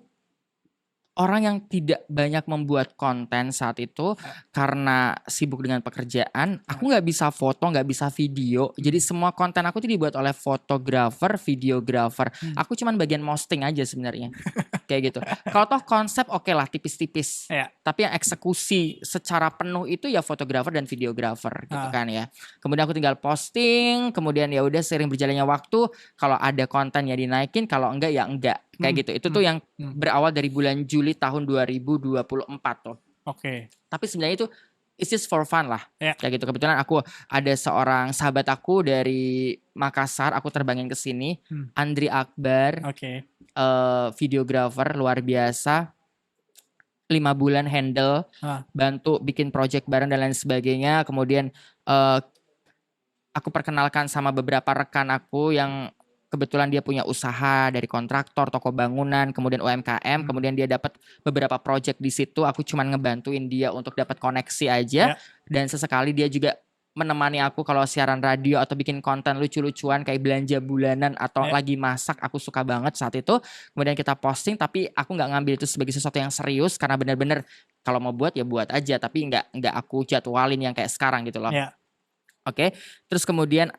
orang yang tidak banyak membuat konten saat itu karena sibuk dengan pekerjaan. Aku gak bisa foto, gak bisa video. Jadi semua konten aku tuh dibuat oleh fotografer, videografer. Aku cuman bagian posting aja sebenarnya. Kayak gitu. Kalau toh konsep oke lah tipis-tipis. Tapi yang eksekusi secara penuh itu ya fotografer dan videografer gitu kan ya. Kemudian aku tinggal posting, kemudian ya udah sering berjalannya waktu, kalau ada konten ya dinaikin, kalau enggak ya enggak. Kayak gitu. Itu tuh yang berawal dari bulan Juli tahun 2024 tuh. Tapi sebenarnya itu it's just for fun lah. Kayak gitu. Kebetulan aku ada seorang sahabat aku dari Makassar, aku terbangin ke sini, Andri Akbar. Videografer luar biasa. 5 bulan handle, bantu bikin project bareng dan lain sebagainya. Kemudian aku perkenalkan sama beberapa rekan aku yang kebetulan dia punya usaha dari kontraktor, toko bangunan, kemudian UMKM, kemudian dia dapat beberapa project di situ. Aku cuman ngebantuin dia untuk dapat koneksi aja, dan sesekali dia juga menemani aku kalau siaran radio atau bikin konten lucu-lucuan kayak belanja bulanan atau lagi masak. Aku suka banget saat itu. Kemudian kita posting, tapi aku nggak ngambil itu sebagai sesuatu yang serius karena benar-benar kalau mau buat ya buat aja, tapi nggak aku jadwalin yang kayak sekarang gitu loh. Terus kemudian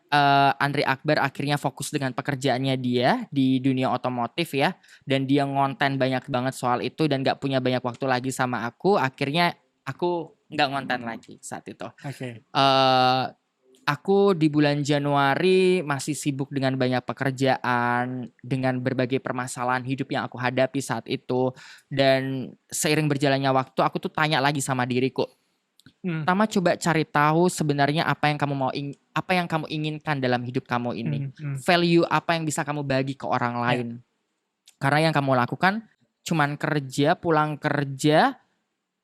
Andri Akbar akhirnya fokus dengan pekerjaannya dia di dunia otomotif ya, dan dia ngonten banyak banget soal itu dan gak punya banyak waktu lagi sama aku. Akhirnya aku gak ngonten lagi saat itu. Aku di bulan Januari masih sibuk dengan banyak pekerjaan, dengan berbagai permasalahan hidup yang aku hadapi saat itu. Dan seiring berjalannya waktu aku tuh tanya lagi sama diriku, Tama, coba cari tahu sebenarnya apa yang kamu inginkan dalam hidup kamu ini. Value apa yang bisa kamu bagi ke orang lain. Karena yang kamu lakukan cuman kerja, pulang kerja,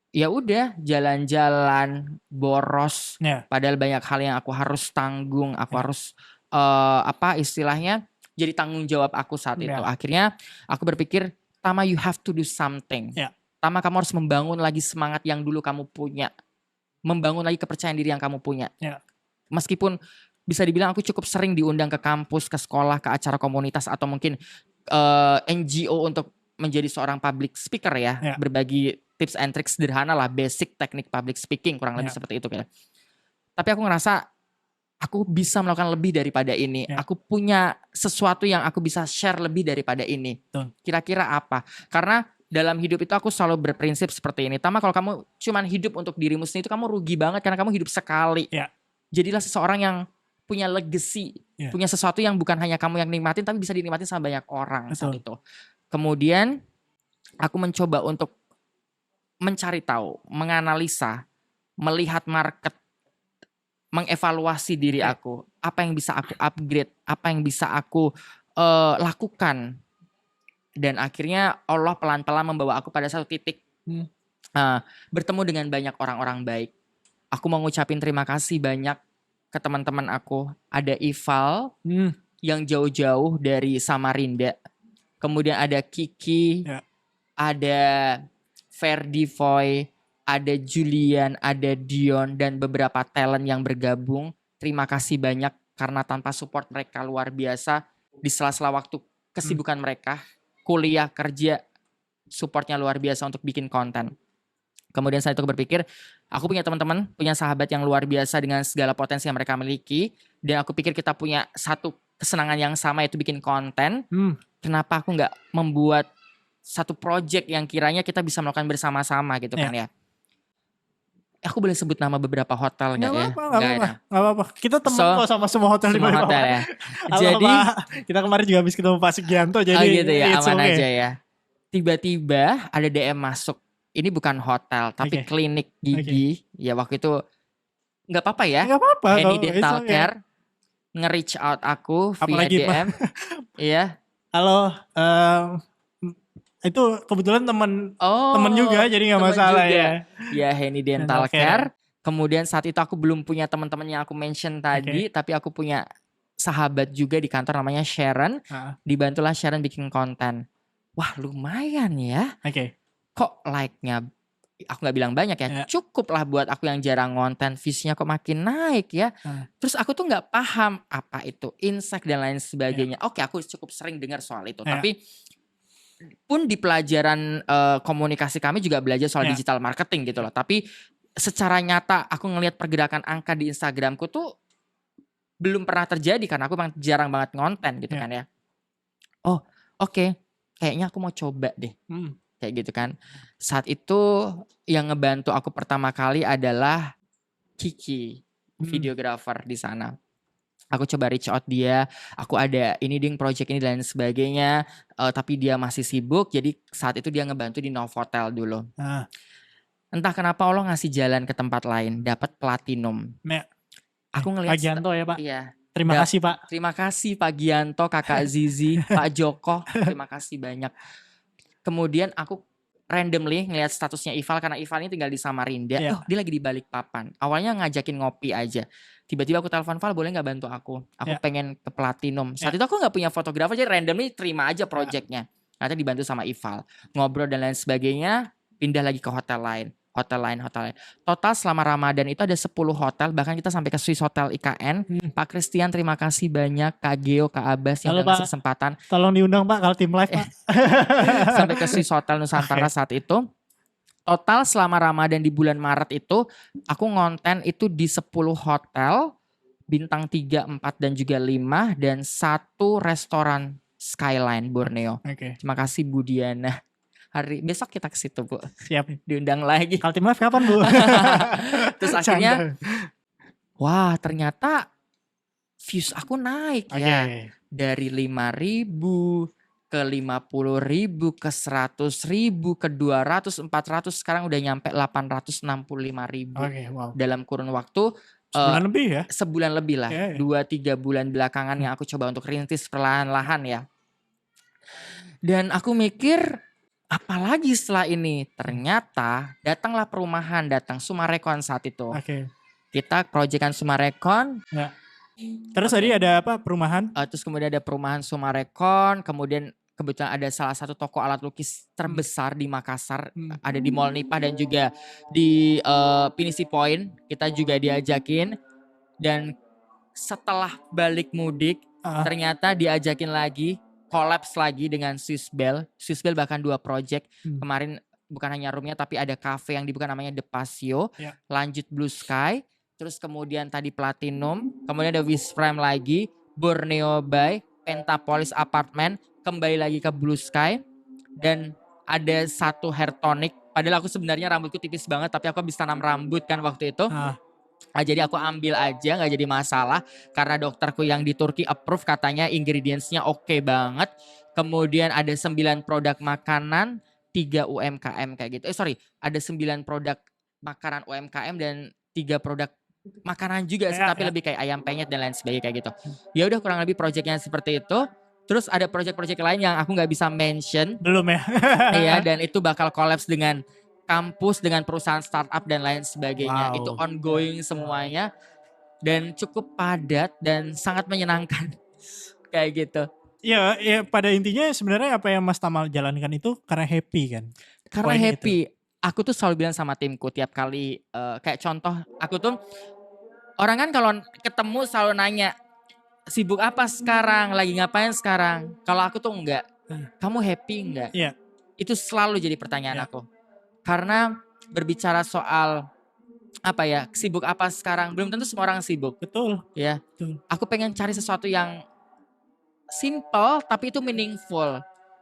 ya udah jalan-jalan, boros. Padahal banyak hal yang aku harus tanggung, aku harus istilahnya jadi tanggung jawab aku saat itu. Akhirnya aku berpikir, Tama, you have to do something. Tama, kamu harus membangun lagi semangat yang dulu kamu punya. Membangun lagi kepercayaan diri yang kamu punya. Meskipun bisa dibilang aku cukup sering diundang ke kampus, ke sekolah, ke acara komunitas atau mungkin NGO untuk menjadi seorang public speaker ya, berbagi tips and tricks sederhana lah, basic teknik public speaking kurang lebih seperti itu kan. Tapi aku ngerasa aku bisa melakukan lebih daripada ini. Aku punya sesuatu yang aku bisa share lebih daripada ini. Kira-kira apa? Karena dalam hidup itu aku selalu berprinsip seperti ini. Tama, kalau kamu cuman hidup untuk dirimu sendiri itu kamu rugi banget karena kamu hidup sekali. Jadilah seseorang yang punya legacy, punya sesuatu yang bukan hanya kamu yang nikmatin tapi bisa dinikmatin sama banyak orang saat itu. Kemudian aku mencoba untuk mencari tahu, menganalisa, melihat market, mengevaluasi diri aku, apa yang bisa aku upgrade, apa yang bisa aku lakukan. Dan akhirnya Allah pelan-pelan membawa aku pada satu titik bertemu dengan banyak orang-orang baik. Aku mau ngucapin terima kasih banyak ke teman-teman aku. Ada Ival yang jauh-jauh dari Samarinda. Kemudian ada Kiki, ada Ferdi Foy, ada Julian, ada Dion, dan beberapa talent yang bergabung. Terima kasih banyak karena tanpa support mereka luar biasa. Di sela-sela waktu kesibukan mereka, kuliah, kerja, supportnya luar biasa untuk bikin konten. Kemudian saat itu aku berpikir, aku punya teman-teman, punya sahabat yang luar biasa dengan segala potensi yang mereka miliki. Dan aku pikir kita punya satu kesenangan yang sama, yaitu bikin konten. Kenapa aku nggak membuat satu project yang kiranya kita bisa melakukan bersama-sama gitu kan ya. Aku boleh sebut nama beberapa hotel nggak ya? Nggak apa-apa. Kita temen kok sama semua hotel di Balikpapan. Hotel ya. Jadi kita kemarin juga habis ketemu Pak Sugianto, jadi gitu ya, aman aja ya. Tiba-tiba ada DM masuk. Ini bukan hotel tapi klinik gigi. Ya waktu itu nggak apa-apa ya. Nggak apa-apa. Henny Dental Care nge-reach out aku via DM. Iya. Halo, itu kebetulan teman juga, jadi nggak masalah juga. Ya Henny Dental Care. Kemudian saat itu aku belum punya teman-teman yang aku mention tadi, tapi aku punya sahabat juga di kantor namanya Sharon. Dibantulah Sharon bikin konten. Wah lumayan ya. Kok like-nya, aku nggak bilang banyak ya, cukup lah buat aku yang jarang konten, views-nya kok makin naik ya. Terus aku tuh nggak paham apa itu insight dan lain sebagainya. Oke, aku cukup sering dengar soal itu, tapi pun di pelajaran komunikasi kami juga belajar soal digital marketing gitu loh. Tapi secara nyata aku ngelihat pergerakan angka di Instagramku tuh belum pernah terjadi karena aku memang jarang banget ngonten gitu kan ya. Oh oke, kayaknya aku mau coba deh. Kayak gitu kan. Saat itu yang ngebantu aku pertama kali adalah Kiki, videographer di sana. Aku coba reach out dia, aku ada ini ding project ini dan sebagainya, tapi dia masih sibuk, jadi saat itu dia ngebantu di Novotel dulu. Entah kenapa Allah ngasih jalan ke tempat lain, dapat platinum. Aku ngelihat Pak Gianto ya Pak. Iya. Terima kasih Pak. Terima kasih Pak Gianto, Kakak Zizi, Pak Joko, terima kasih banyak. Kemudian aku randomly ngelihat statusnya Ival karena Ival ini tinggal di Samarinda. Dia lagi di Balikpapan. Awalnya ngajakin ngopi aja. Tiba-tiba aku telepon, Val boleh gak bantu aku? Aku pengen ke platinum. Saat itu aku gak punya fotografer, jadi randomly terima aja projectnya. Nanti dibantu sama Ival. Ngobrol dan lain sebagainya, pindah lagi ke hotel lain. Total selama Ramadan itu ada 10 hotel, bahkan kita sampai ke Swiss Hotel IKN. Pak Christian terima kasih banyak, Kak Geo, Kak Abbas yang udah ngasih kesempatan. Tolong diundang Pak kalau tim live Pak. Sampai ke Swiss Hotel Nusantara saat itu. Total selama Ramadan di bulan Maret itu aku ngonten itu di 10 hotel bintang 3, 4 dan juga 5 dan 1 restoran Skyline Borneo. Terima kasih Bu Diana. Besok kita ke situ Bu. Siap. Diundang lagi. Kalau tim live kapan Bu? Terus akhirnya wah ternyata views aku naik ya. Dari 5.000 ke 50.000 ke 100.000 ke 200, 400 sekarang udah nyampe 865.000 dalam kurun waktu sebulan lebih ya? Sebulan lebih lah, 2-3 bulan belakangan yang aku coba untuk rintis perlahan-lahan ya. Dan aku mikir apalagi setelah ini, ternyata datanglah perumahan, datang Sumarekon saat itu. Kita proyekan Sumarekon. Terus tadi ada apa perumahan? Terus kemudian ada perumahan Sumarekon, kemudian kebetulan ada salah satu toko alat lukis terbesar di Makassar, ada di Mall Nipah dan juga di Pinisi Point, kita juga diajakin. Dan setelah balik mudik, ternyata diajakin lagi collapse lagi dengan Swiss Bell bahkan 2 project. Kemarin bukan hanya roomnya tapi ada cafe yang dibuka namanya The Pasio, lanjut Blue Sky, terus kemudian tadi Platinum, kemudian ada Wish Prime lagi, Borneo Bay, Pentapolis Apartment, kembali lagi ke Blue Sky, dan ada satu hair tonic. Padahal aku sebenarnya rambutku tipis banget tapi aku habis tanam rambut kan waktu itu. Jadi aku ambil aja, gak jadi masalah. Karena dokterku yang di Turki approve, katanya ingredientsnya oke banget. Kemudian ada 9 produk makanan, 3 UMKM kayak gitu. Ada 9 produk makanan UMKM dan 3 produk makanan juga sih, tapi lebih kayak ayam penyet dan lain sebagainya kayak gitu. Ya udah kurang lebih projectnya seperti itu. Terus ada project-project lain yang aku nggak bisa mention. Belum ya? Iya, dan itu bakal collapse dengan kampus, dengan perusahaan startup dan lain sebagainya. Itu ongoing semuanya dan cukup padat dan sangat menyenangkan kayak gitu. Ya pada intinya sebenarnya apa yang Mas Tama jalankan itu karena happy kan? Karena happy. Itu. Aku tuh selalu bilang sama timku tiap kali kayak contoh, aku tuh orang kan kalau ketemu selalu nanya, sibuk apa sekarang, lagi ngapain sekarang? Kalau aku tuh enggak. Kamu happy enggak? Iya. Itu selalu jadi pertanyaan aku. Karena berbicara soal apa ya, sibuk apa sekarang, belum tentu semua orang sibuk. Betul. Ya. Betul. Aku pengen cari sesuatu yang simple tapi itu meaningful.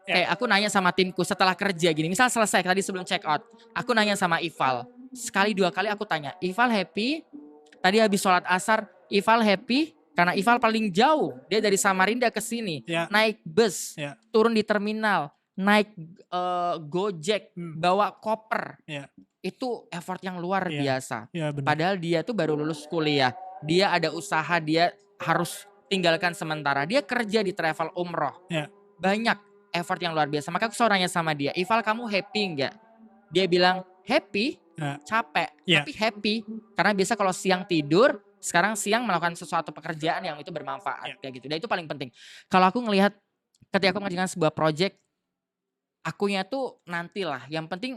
Kayak aku nanya sama timku setelah kerja gini, misal selesai tadi sebelum check out, aku nanya sama Ival. Sekali 2 kali aku tanya, Ival happy? Tadi habis sholat asar, Ival happy? Karena Ival paling jauh, dia dari Samarinda ke sini, naik bus, turun di terminal, naik Gojek, bawa koper. Itu effort yang luar biasa. Padahal dia tuh baru lulus kuliah, dia ada usaha, dia harus tinggalkan sementara. Dia kerja di travel umroh. Banyak effort yang luar biasa. Maka aku selalu nanya sama dia, Ival kamu happy enggak? Dia bilang happy, capek, tapi happy. Karena biasa kalau siang tidur, sekarang siang melakukan sesuatu pekerjaan yang itu bermanfaat kayak gitu. Dan itu paling penting. Kalau aku ngelihat ketika aku mengerjakan sebuah project, akunya tuh nantilah. Yang penting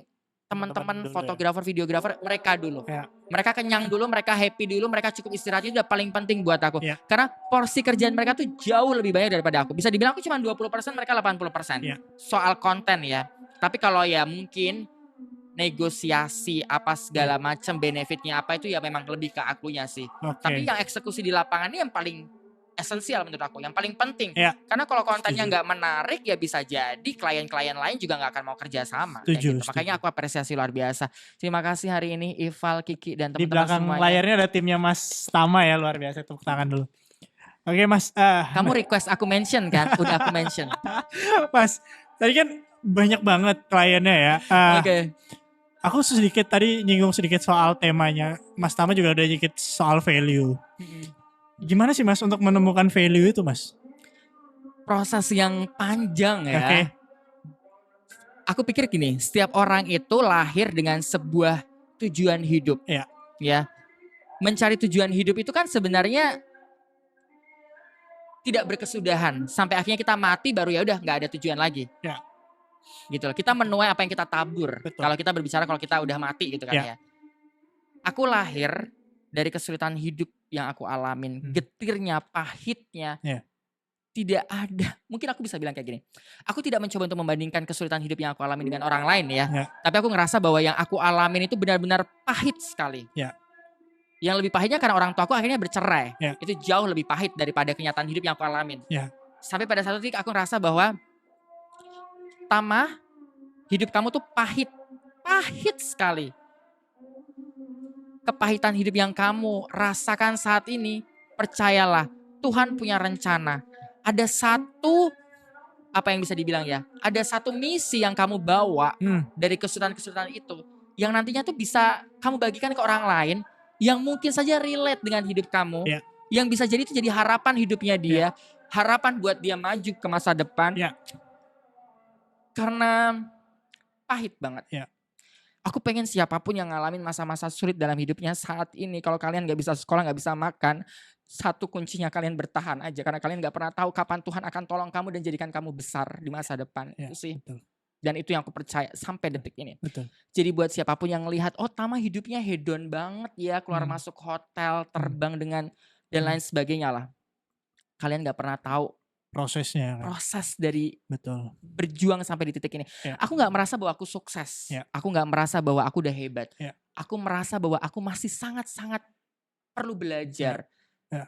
teman-teman fotografer, videografer, mereka dulu. Mereka kenyang dulu, mereka happy dulu, mereka cukup istirahat, itu udah paling penting buat aku. Karena porsi kerjaan mereka tuh jauh lebih banyak daripada aku. Bisa dibilang aku cuma 20%, mereka 80%. Soal konten ya. Tapi kalau ya mungkin negosiasi apa segala macam, benefitnya apa itu ya memang lebih ke akunya sih. Tapi yang eksekusi di lapangan ini yang paling esensial menurut aku, yang paling penting. Karena kalau kontennya nggak menarik ya bisa jadi klien-klien lain juga nggak akan mau kerja sama. Gitu. Makanya aku apresiasi luar biasa. Terima kasih hari ini Ival, Kiki dan teman-teman semuanya. Di belakang layarnya ada timnya Mas Tama ya, luar biasa. Tepuk tangan dulu. Oke Mas. Kamu request aku mention kan? Udah aku mention. Mas, tadi kan banyak banget kliennya ya. Oke. Aku sedikit tadi nyinggung sedikit soal temanya. Mas Tama juga udah sedikit soal value. Gimana sih Mas untuk menemukan value itu Mas? Proses yang panjang ya. Aku pikir gini, setiap orang itu lahir dengan sebuah tujuan hidup. Ya. Mencari tujuan hidup itu kan sebenarnya tidak berkesudahan. Sampai akhirnya kita mati baru ya udah nggak ada tujuan lagi. Gitu loh. Kita menuai apa yang kita tabur. Kalau kita berbicara kalau kita udah mati gitu kan ya. Aku lahir dari kesulitan hidup yang aku alamin, getirnya, pahitnya, tidak ada. Mungkin aku bisa bilang kayak gini, aku tidak mencoba untuk membandingkan kesulitan hidup yang aku alami dengan orang lain ya. Tapi aku ngerasa bahwa yang aku alamin itu benar-benar pahit sekali. Yang lebih pahitnya karena orang tua aku akhirnya bercerai. Itu jauh lebih pahit daripada kenyataan hidup yang aku alamin. Sampai pada satu titik aku ngerasa bahwa, Tama, hidup kamu tuh pahit. Pahit sekali. Kepahitan hidup yang kamu rasakan saat ini, percayalah, Tuhan punya rencana. Ada satu, apa yang bisa dibilang ya, ada satu misi yang kamu bawa dari kesulitan-kesulitan itu, yang nantinya tuh bisa kamu bagikan ke orang lain, yang mungkin saja relate dengan hidup kamu, yang bisa jadi itu jadi harapan hidupnya dia, harapan buat dia maju ke masa depan. Karena pahit banget. Aku pengen siapapun yang ngalamin masa-masa sulit dalam hidupnya saat ini. Kalau kalian gak bisa sekolah, gak bisa makan, satu kuncinya kalian bertahan aja. Karena kalian gak pernah tahu kapan Tuhan akan tolong kamu dan jadikan kamu besar di masa depan. Itu sih. Betul. Dan itu yang aku percaya sampai detik ini. Betul. Jadi buat siapapun yang ngelihat, oh Tama hidupnya hedon banget ya. Keluar masuk hotel, terbang dengan dan lain sebagainya lah. Kalian gak pernah tahu prosesnya kan. Proses dari Betul. berjuang sampai di titik ini. Aku nggak merasa bahwa aku sukses. Aku nggak merasa bahwa aku udah hebat. Aku merasa bahwa aku masih sangat-sangat perlu belajar.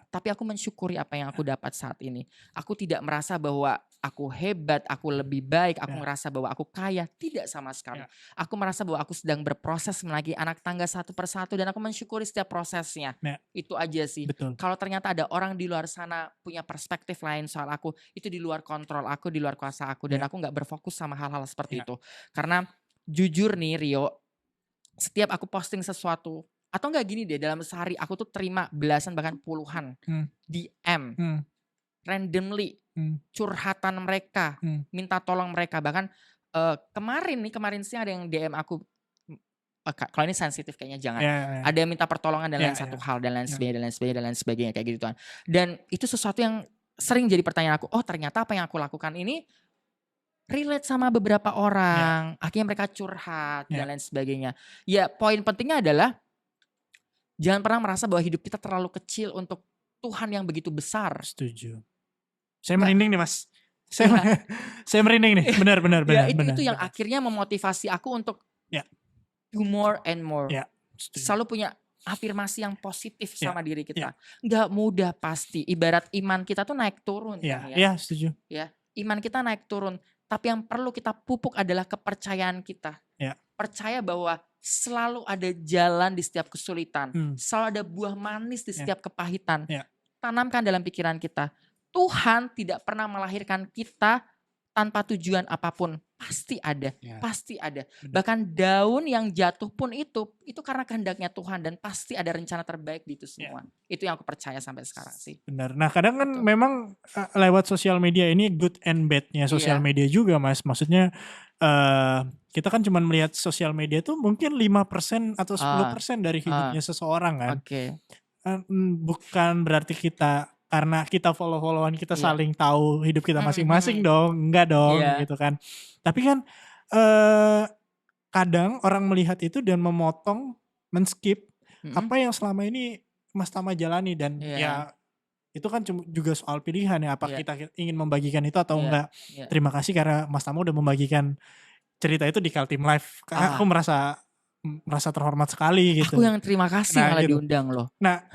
Tapi aku mensyukuri apa yang aku dapat saat ini. Aku tidak merasa bahwa aku hebat, aku lebih baik, aku merasa bahwa aku kaya. Tidak sama sekali. Aku merasa bahwa aku sedang berproses menaiki anak tangga satu persatu dan aku mensyukuri setiap prosesnya. Itu aja sih. Betul. Kalau ternyata ada orang di luar sana punya perspektif lain soal aku, itu di luar kontrol aku, di luar kuasa aku. Dan aku gak berfokus sama hal-hal seperti itu. Karena jujur nih Rio, setiap aku posting sesuatu, atau enggak gini deh, dalam sehari aku tuh terima belasan bahkan puluhan DM randomly, curhatan mereka, minta tolong mereka. Bahkan kemarin sih ada yang DM aku, kalau ini sensitif kayaknya jangan. Ada yang minta pertolongan dan lain satu hal dan lain sebagainya kayak gitu kan. Dan itu sesuatu yang sering jadi pertanyaan aku, oh ternyata apa yang aku lakukan ini relate sama beberapa orang, akhirnya mereka curhat dan lain sebagainya. Ya poin pentingnya adalah jangan pernah merasa bahwa hidup kita terlalu kecil untuk Tuhan yang begitu besar. Setuju. Saya merinding nih Mas. Saya merinding nih. Benar. Itu yang akhirnya memotivasi aku untuk do more and more. Selalu punya afirmasi yang positif sama diri kita. Nggak mudah pasti. Ibarat iman kita tuh naik turun. Iya, setuju. Iman kita naik turun. Tapi yang perlu kita pupuk adalah kepercayaan kita. Percaya bahwa selalu ada jalan di setiap kesulitan. Selalu ada buah manis di setiap kepahitan. Tanamkan dalam pikiran kita. Tuhan tidak pernah melahirkan kita tanpa tujuan apapun. Pasti ada. Pasti ada. Bahkan daun yang jatuh pun itu karena kehendaknya Tuhan. Dan pasti ada rencana terbaik di itu semua. Itu yang aku percaya sampai sekarang sih. Benar. Nah kadang kan memang lewat sosial media ini good and badnya sosial media juga Mas. Maksudnya kita kan cuma melihat sosial media itu mungkin 5% atau 10% dari hidupnya seseorang kan. Bukan berarti kita karena kita follow-followan kita saling tahu hidup kita masing-masing dong. Enggak dong gitu kan. Tapi kan kadang orang melihat itu dan memotong, men-skip apa yang selama ini Mas Tama jalani. Dan ya itu kan juga soal pilihan ya. Apa kita ingin membagikan itu atau enggak. Terima kasih karena Mas Tama udah membagikan cerita itu di Kaltim Live. Aku merasa terhormat sekali gitu. Aku yang terima kasih malah gitu. Diundang loh. Nah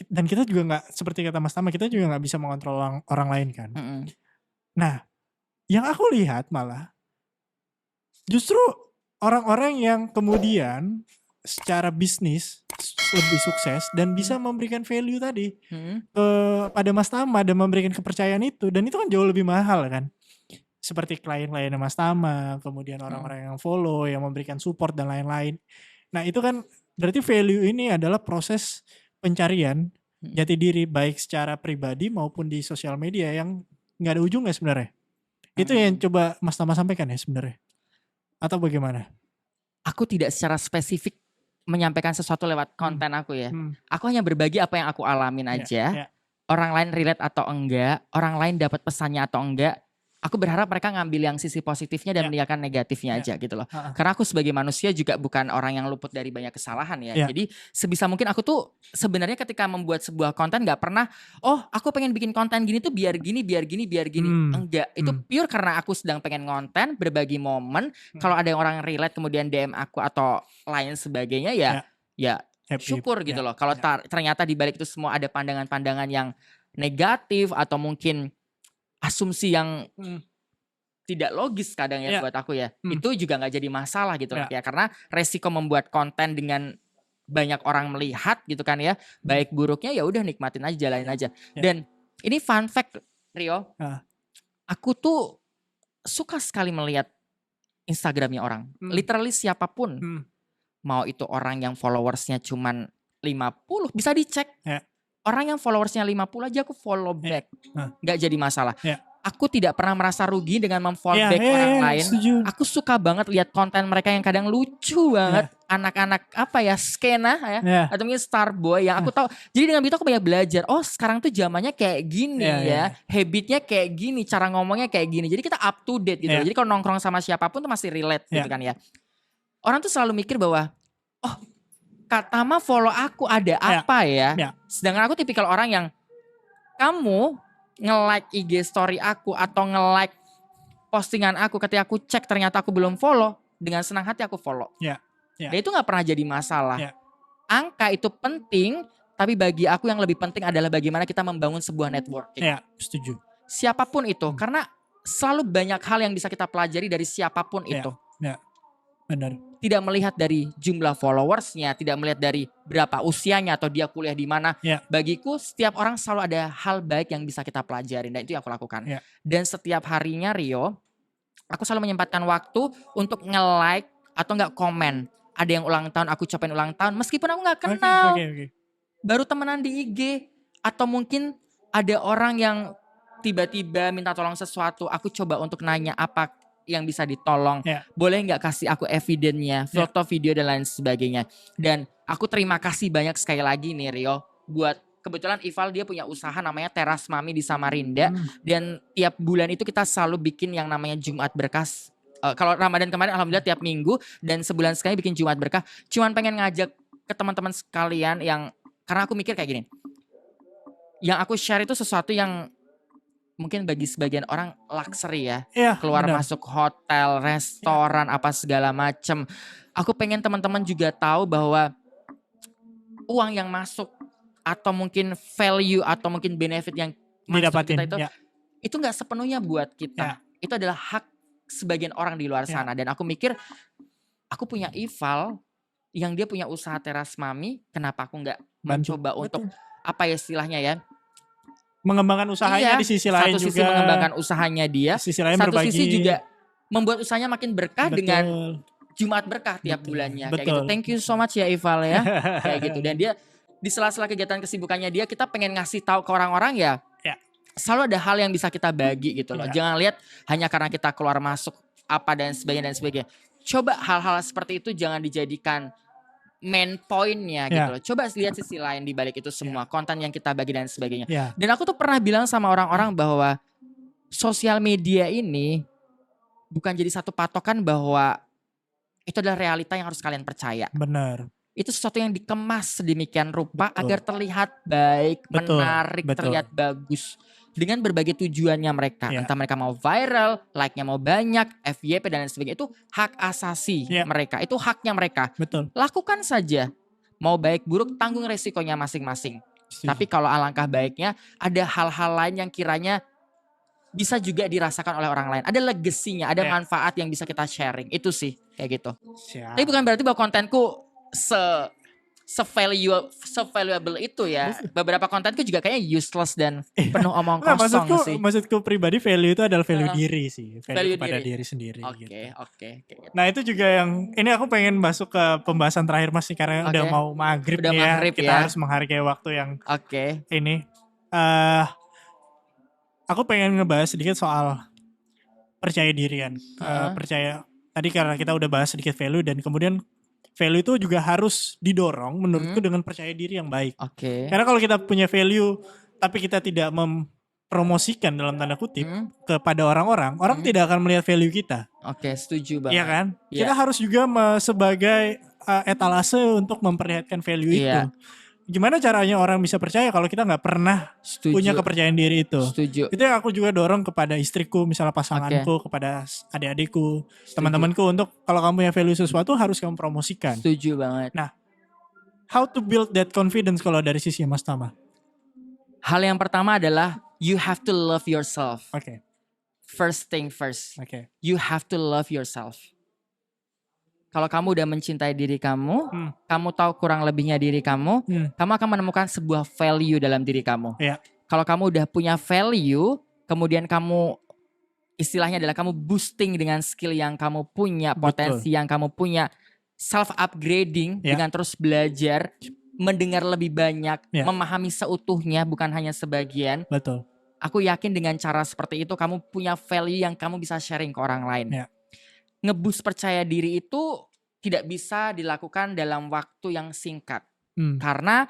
dan kita juga gak, seperti kata Mas Tama, kita juga gak bisa mengontrol orang lain kan. Nah yang aku lihat malah justru orang-orang yang kemudian secara bisnis lebih sukses dan bisa memberikan value tadi pada Mas Tama dan memberikan kepercayaan itu. Dan itu kan jauh lebih mahal kan. Seperti klien-kliennya Mas Tama, kemudian orang-orang yang follow, yang memberikan support dan lain-lain. Nah itu kan berarti value ini adalah proses pencarian jati diri baik secara pribadi maupun di sosial media yang gak ada ujungnya sebenarnya. Itu yang coba Mas Tama sampaikan ya sebenarnya. Atau bagaimana? Aku tidak secara spesifik menyampaikan sesuatu lewat konten aku ya. Aku hanya berbagi apa yang aku alamin aja. Orang lain relate atau enggak, orang lain dapat pesannya atau enggak. Aku berharap mereka ngambil yang sisi positifnya dan meninggalkan negatifnya aja gitu loh. Karena aku sebagai manusia juga bukan orang yang luput dari banyak kesalahan ya. Jadi sebisa mungkin aku tuh sebenarnya ketika membuat sebuah konten gak pernah, oh aku pengen bikin konten gini tuh biar gini. Enggak, itu pure karena aku sedang pengen konten, berbagi momen. Kalau ada yang orang relate kemudian DM aku atau lain sebagainya ya syukur gitu loh. Kalau ternyata di balik itu semua ada pandangan-pandangan yang negatif atau mungkin asumsi yang tidak logis kadang ya buat aku ya. Itu juga gak jadi masalah gitu ya. Karena resiko membuat konten dengan banyak orang melihat gitu kan ya. Baik buruknya ya udah nikmatin aja, jalanin aja. Dan ini fun fact Rio. Aku tuh suka sekali melihat Instagramnya orang. Literally siapapun. Mau itu orang yang followersnya cuman 50, bisa dicek. Orang yang followersnya 50 aja aku follow back. Gak jadi masalah. Aku tidak pernah merasa rugi dengan memfollow back orang lain. Setuju. Aku suka banget lihat konten mereka yang kadang lucu banget. Anak-anak apa ya, skena ya. Atau mungkin Starboy yang aku tahu. Jadi dengan itu aku banyak belajar. Oh sekarang tuh zamannya kayak gini ya. Habitnya kayak gini. Cara ngomongnya kayak gini. Jadi kita up to date gitu. Jadi kalau nongkrong sama siapapun tuh masih relate gitu kan ya. Orang tuh selalu mikir bahwa oh Kak Tama follow aku ada apa ya. Sedangkan aku tipikal orang yang kamu nge-like IG story aku atau nge-like postingan aku, ketika aku cek ternyata aku belum follow, dengan senang hati aku follow. Dan itu gak pernah jadi masalah. Angka itu penting, tapi bagi aku yang lebih penting adalah bagaimana kita membangun sebuah networking. Setuju. Siapapun itu, karena selalu banyak hal yang bisa kita pelajari dari siapapun itu. Benar. Tidak melihat dari jumlah followersnya, tidak melihat dari berapa usianya atau dia kuliah di mana. Bagiku setiap orang selalu ada hal baik yang bisa kita pelajari, dan itu yang aku lakukan. Dan setiap harinya Rio, aku selalu menyempatkan waktu untuk nge-like atau nggak komen. Ada yang ulang tahun, aku ucapin ulang tahun meskipun aku nggak kenal. Baru temenan di IG, atau mungkin ada orang yang tiba-tiba minta tolong sesuatu, aku coba untuk nanya apa yang bisa ditolong. Boleh nggak kasih aku evidennya, foto, video dan lain sebagainya. Dan aku terima kasih banyak sekali lagi nih Rio, buat kebetulan Ival dia punya usaha namanya Teras Mami di Samarinda. Dan tiap bulan itu kita selalu bikin yang namanya Jumat Berkah. Kalau Ramadan kemarin alhamdulillah tiap minggu, dan sebulan sekali bikin Jumat Berkah. Cuman pengen ngajak ke teman-teman sekalian yang, karena aku mikir kayak gini, yang aku share itu sesuatu yang mungkin bagi sebagian orang luxury ya. Keluar masuk hotel, restoran, apa segala macem. Aku pengen teman-teman juga tahu bahwa uang yang masuk atau mungkin value atau mungkin benefit yang masuk kita itu gak sepenuhnya buat kita. Itu adalah hak sebagian orang di luar sana. Dan aku mikir, aku punya Ival yang dia punya usaha Teras Mami, kenapa aku gak mencoba untuk apa ya istilahnya ya, mengembangkan usahanya di sisi lain juga. Satu sisi mengembangkan usahanya dia, satu sisi juga membuat usahanya makin berkah dengan Jumat Berkah tiap bulannya. Kayak gitu. Thank you so much ya Ival ya. Kayak gitu. Dan dia di sela-sela kegiatan kesibukannya dia, kita pengen ngasih tahu ke orang-orang ya. Selalu ada hal yang bisa kita bagi gitu loh. Jangan lihat hanya karena kita keluar masuk apa dan sebagainya. Coba hal-hal seperti itu jangan dijadikan main pointnya gitu loh. Coba lihat sisi lain di balik itu semua, konten yang kita bagi dan sebagainya. Dan aku tuh pernah bilang sama orang-orang bahwa sosial media ini bukan jadi satu patokan bahwa itu adalah realita yang harus kalian percaya. Benar. Itu sesuatu yang dikemas sedemikian rupa agar terlihat baik, menarik, terlihat bagus. Dengan berbagai tujuannya mereka. Entah mereka mau viral, like-nya mau banyak, FYP dan lain sebagainya. Itu hak asasi mereka. Itu haknya mereka. Lakukan saja. Mau baik buruk, tanggung resikonya masing-masing. Tapi kalau alangkah baiknya, ada hal-hal lain yang kiranya bisa juga dirasakan oleh orang lain. Ada legasinya, ada manfaat yang bisa kita sharing. Itu sih, kayak gitu. Tapi bukan berarti bahwa kontenku se-valuable itu ya. Beberapa kontenku juga kayaknya useless dan penuh omong kosong sih. Maksudku pribadi value itu adalah value diri sih. Value kepada diri sendiri. Oke. Nah itu juga yang, ini aku pengen masuk ke pembahasan terakhir Mas, karena udah mau maghrib nih ya. Kita harus menghargai waktu yang ini. Aku pengen ngebahas sedikit soal percaya dirian. Percaya, tadi karena kita udah bahas sedikit value, dan kemudian value itu juga harus didorong menurutku dengan percaya diri yang baik. Karena kalau kita punya value tapi kita tidak mempromosikan dalam tanda kutip kepada orang-orang, orang tidak akan melihat value kita. Setuju banget. Iya kan? Kita harus juga sebagai etalase untuk memperlihatkan value itu. Gimana caranya orang bisa percaya kalau kita nggak pernah punya kepercayaan diri itu? Itu yang aku juga dorong kepada istriku, misalnya pasanganku, kepada adik-adikku, teman-temanku, untuk kalau kamu punya value sesuatu harus kamu promosikan. Setuju banget. Nah, how to build that confidence kalau dari sisi Mas Tama? Hal yang pertama adalah you have to love yourself. First thing first. You have to love yourself. Kalau kamu udah mencintai diri kamu, kamu tahu kurang lebihnya diri kamu, kamu akan menemukan sebuah value dalam diri kamu. Kalau kamu udah punya value, kemudian kamu istilahnya adalah kamu boosting dengan skill yang kamu punya, potensi yang kamu punya, self upgrading dengan terus belajar, mendengar lebih banyak, memahami seutuhnya bukan hanya sebagian. Aku yakin dengan cara seperti itu kamu punya value yang kamu bisa sharing ke orang lain. Ngeboost percaya diri itu tidak bisa dilakukan dalam waktu yang singkat. Karena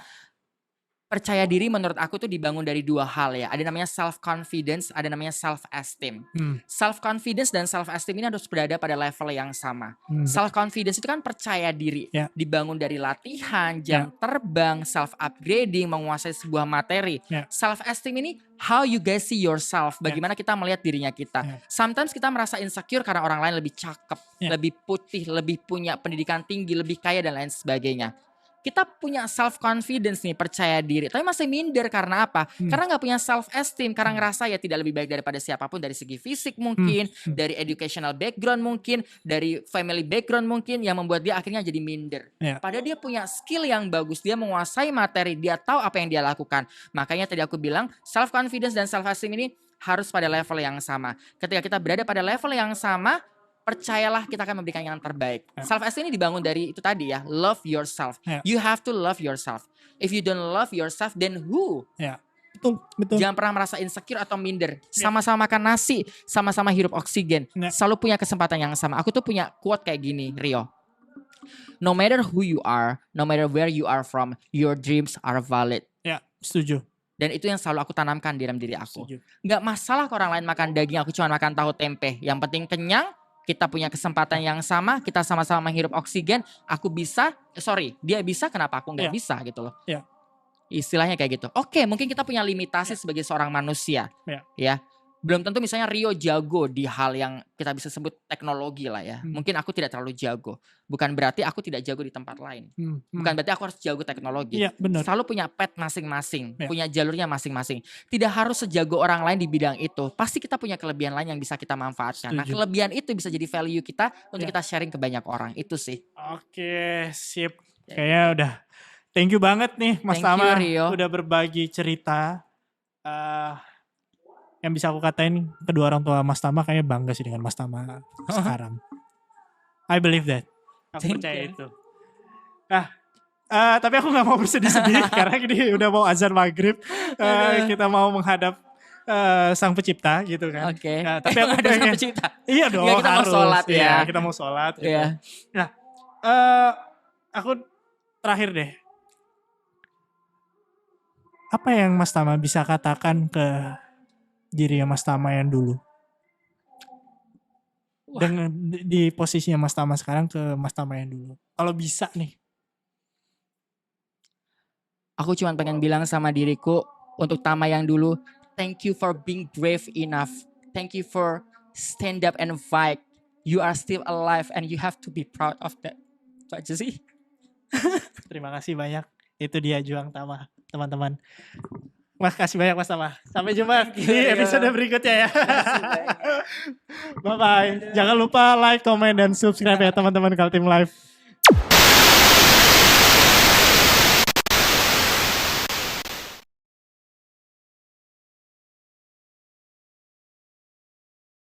percaya diri menurut aku tuh dibangun dari dua hal ya. Ada namanya self confidence, ada namanya self esteem. Self confidence dan self esteem ini harus berada pada level yang sama. Self confidence itu kan percaya diri, dibangun dari latihan, jam terbang, self upgrading, menguasai sebuah materi. Self esteem ini how you guys see yourself, bagaimana kita melihat dirinya kita. Sometimes kita merasa insecure karena orang lain lebih cakep, lebih putih, lebih punya pendidikan tinggi, lebih kaya dan lain sebagainya. Kita punya self confidence nih, percaya diri, tapi masih minder karena apa? Karena nggak punya self esteem, karena ngerasa ya tidak lebih baik daripada siapapun dari segi fisik mungkin, dari educational background mungkin, dari family background mungkin, yang membuat dia akhirnya jadi minder. Padahal dia punya skill yang bagus, dia menguasai materi, dia tahu apa yang dia lakukan. Makanya tadi aku bilang self confidence dan self esteem ini harus pada level yang sama. Ketika kita berada pada level yang sama, percayalah kita akan memberikan yang terbaik. Self esteem ini dibangun dari itu tadi ya, love yourself. You have to love yourself. If you don't love yourself, then who? Betul. Jangan pernah merasa insecure atau minder. Sama-sama makan nasi, sama-sama hirup oksigen. Selalu punya kesempatan yang sama. Aku tuh punya quote kayak gini, Rio. No matter who you are, no matter where you are from, your dreams are valid. Setuju. Dan itu yang selalu aku tanamkan di dalam diri aku. Gak masalah kalau orang lain makan daging, aku cuma makan tahu tempe. Yang penting kenyang, kita punya kesempatan yang sama, kita sama-sama menghirup oksigen. Aku bisa, dia bisa, kenapa aku nggak bisa gitu loh. Istilahnya kayak gitu. Oke, mungkin kita punya limitasi sebagai seorang manusia. Ya, belum tentu misalnya Rio jago di hal yang kita bisa sebut teknologi lah ya. Mungkin aku tidak terlalu jago. Bukan berarti aku tidak jago di tempat lain. Bukan berarti aku harus jago teknologi. Selalu punya path masing-masing, punya jalurnya masing-masing. Tidak harus sejago orang lain di bidang itu. Pasti kita punya kelebihan lain yang bisa kita manfaatkan. Nah, kelebihan itu bisa jadi value kita untuk kita sharing ke banyak orang. Itu sih. Oke, sip. Kayaknya udah. Thank you banget nih Mas Tama. Udah berbagi cerita. Yang bisa aku katain, kedua orang tua Mas Tama kayaknya bangga sih dengan Mas Tama sekarang. I believe that. Aku percaya itu. Nah, tapi aku gak mau bersedih-sedih karena ini udah mau azan maghrib. Kita mau menghadap sang pencipta gitu kan. Tapi aku ada sang pencipta. Iya dong, kita harus. Mau sholat ya. Kita mau sholat gitu. Nah, aku terakhir deh. Apa yang Mas Tama bisa katakan ke diri Mas Tama yang dulu? Dengan di posisinya Mas Tama sekarang ke Mas Tama yang dulu. Kalau bisa nih. Aku cuma pengen bilang sama diriku, untuk Tama yang dulu, thank you for being brave enough. Thank you for stand up and fight. You are still alive and you have to be proud of that. Itu aja sih. Terima kasih banyak. Itu dia Juang Tama, teman-teman. Makasih banyak Mas Tama. Sampai jumpa di episode berikutnya ya. Bye-bye. Jangan lupa like, comment, dan subscribe ya teman-teman Kaltim Live.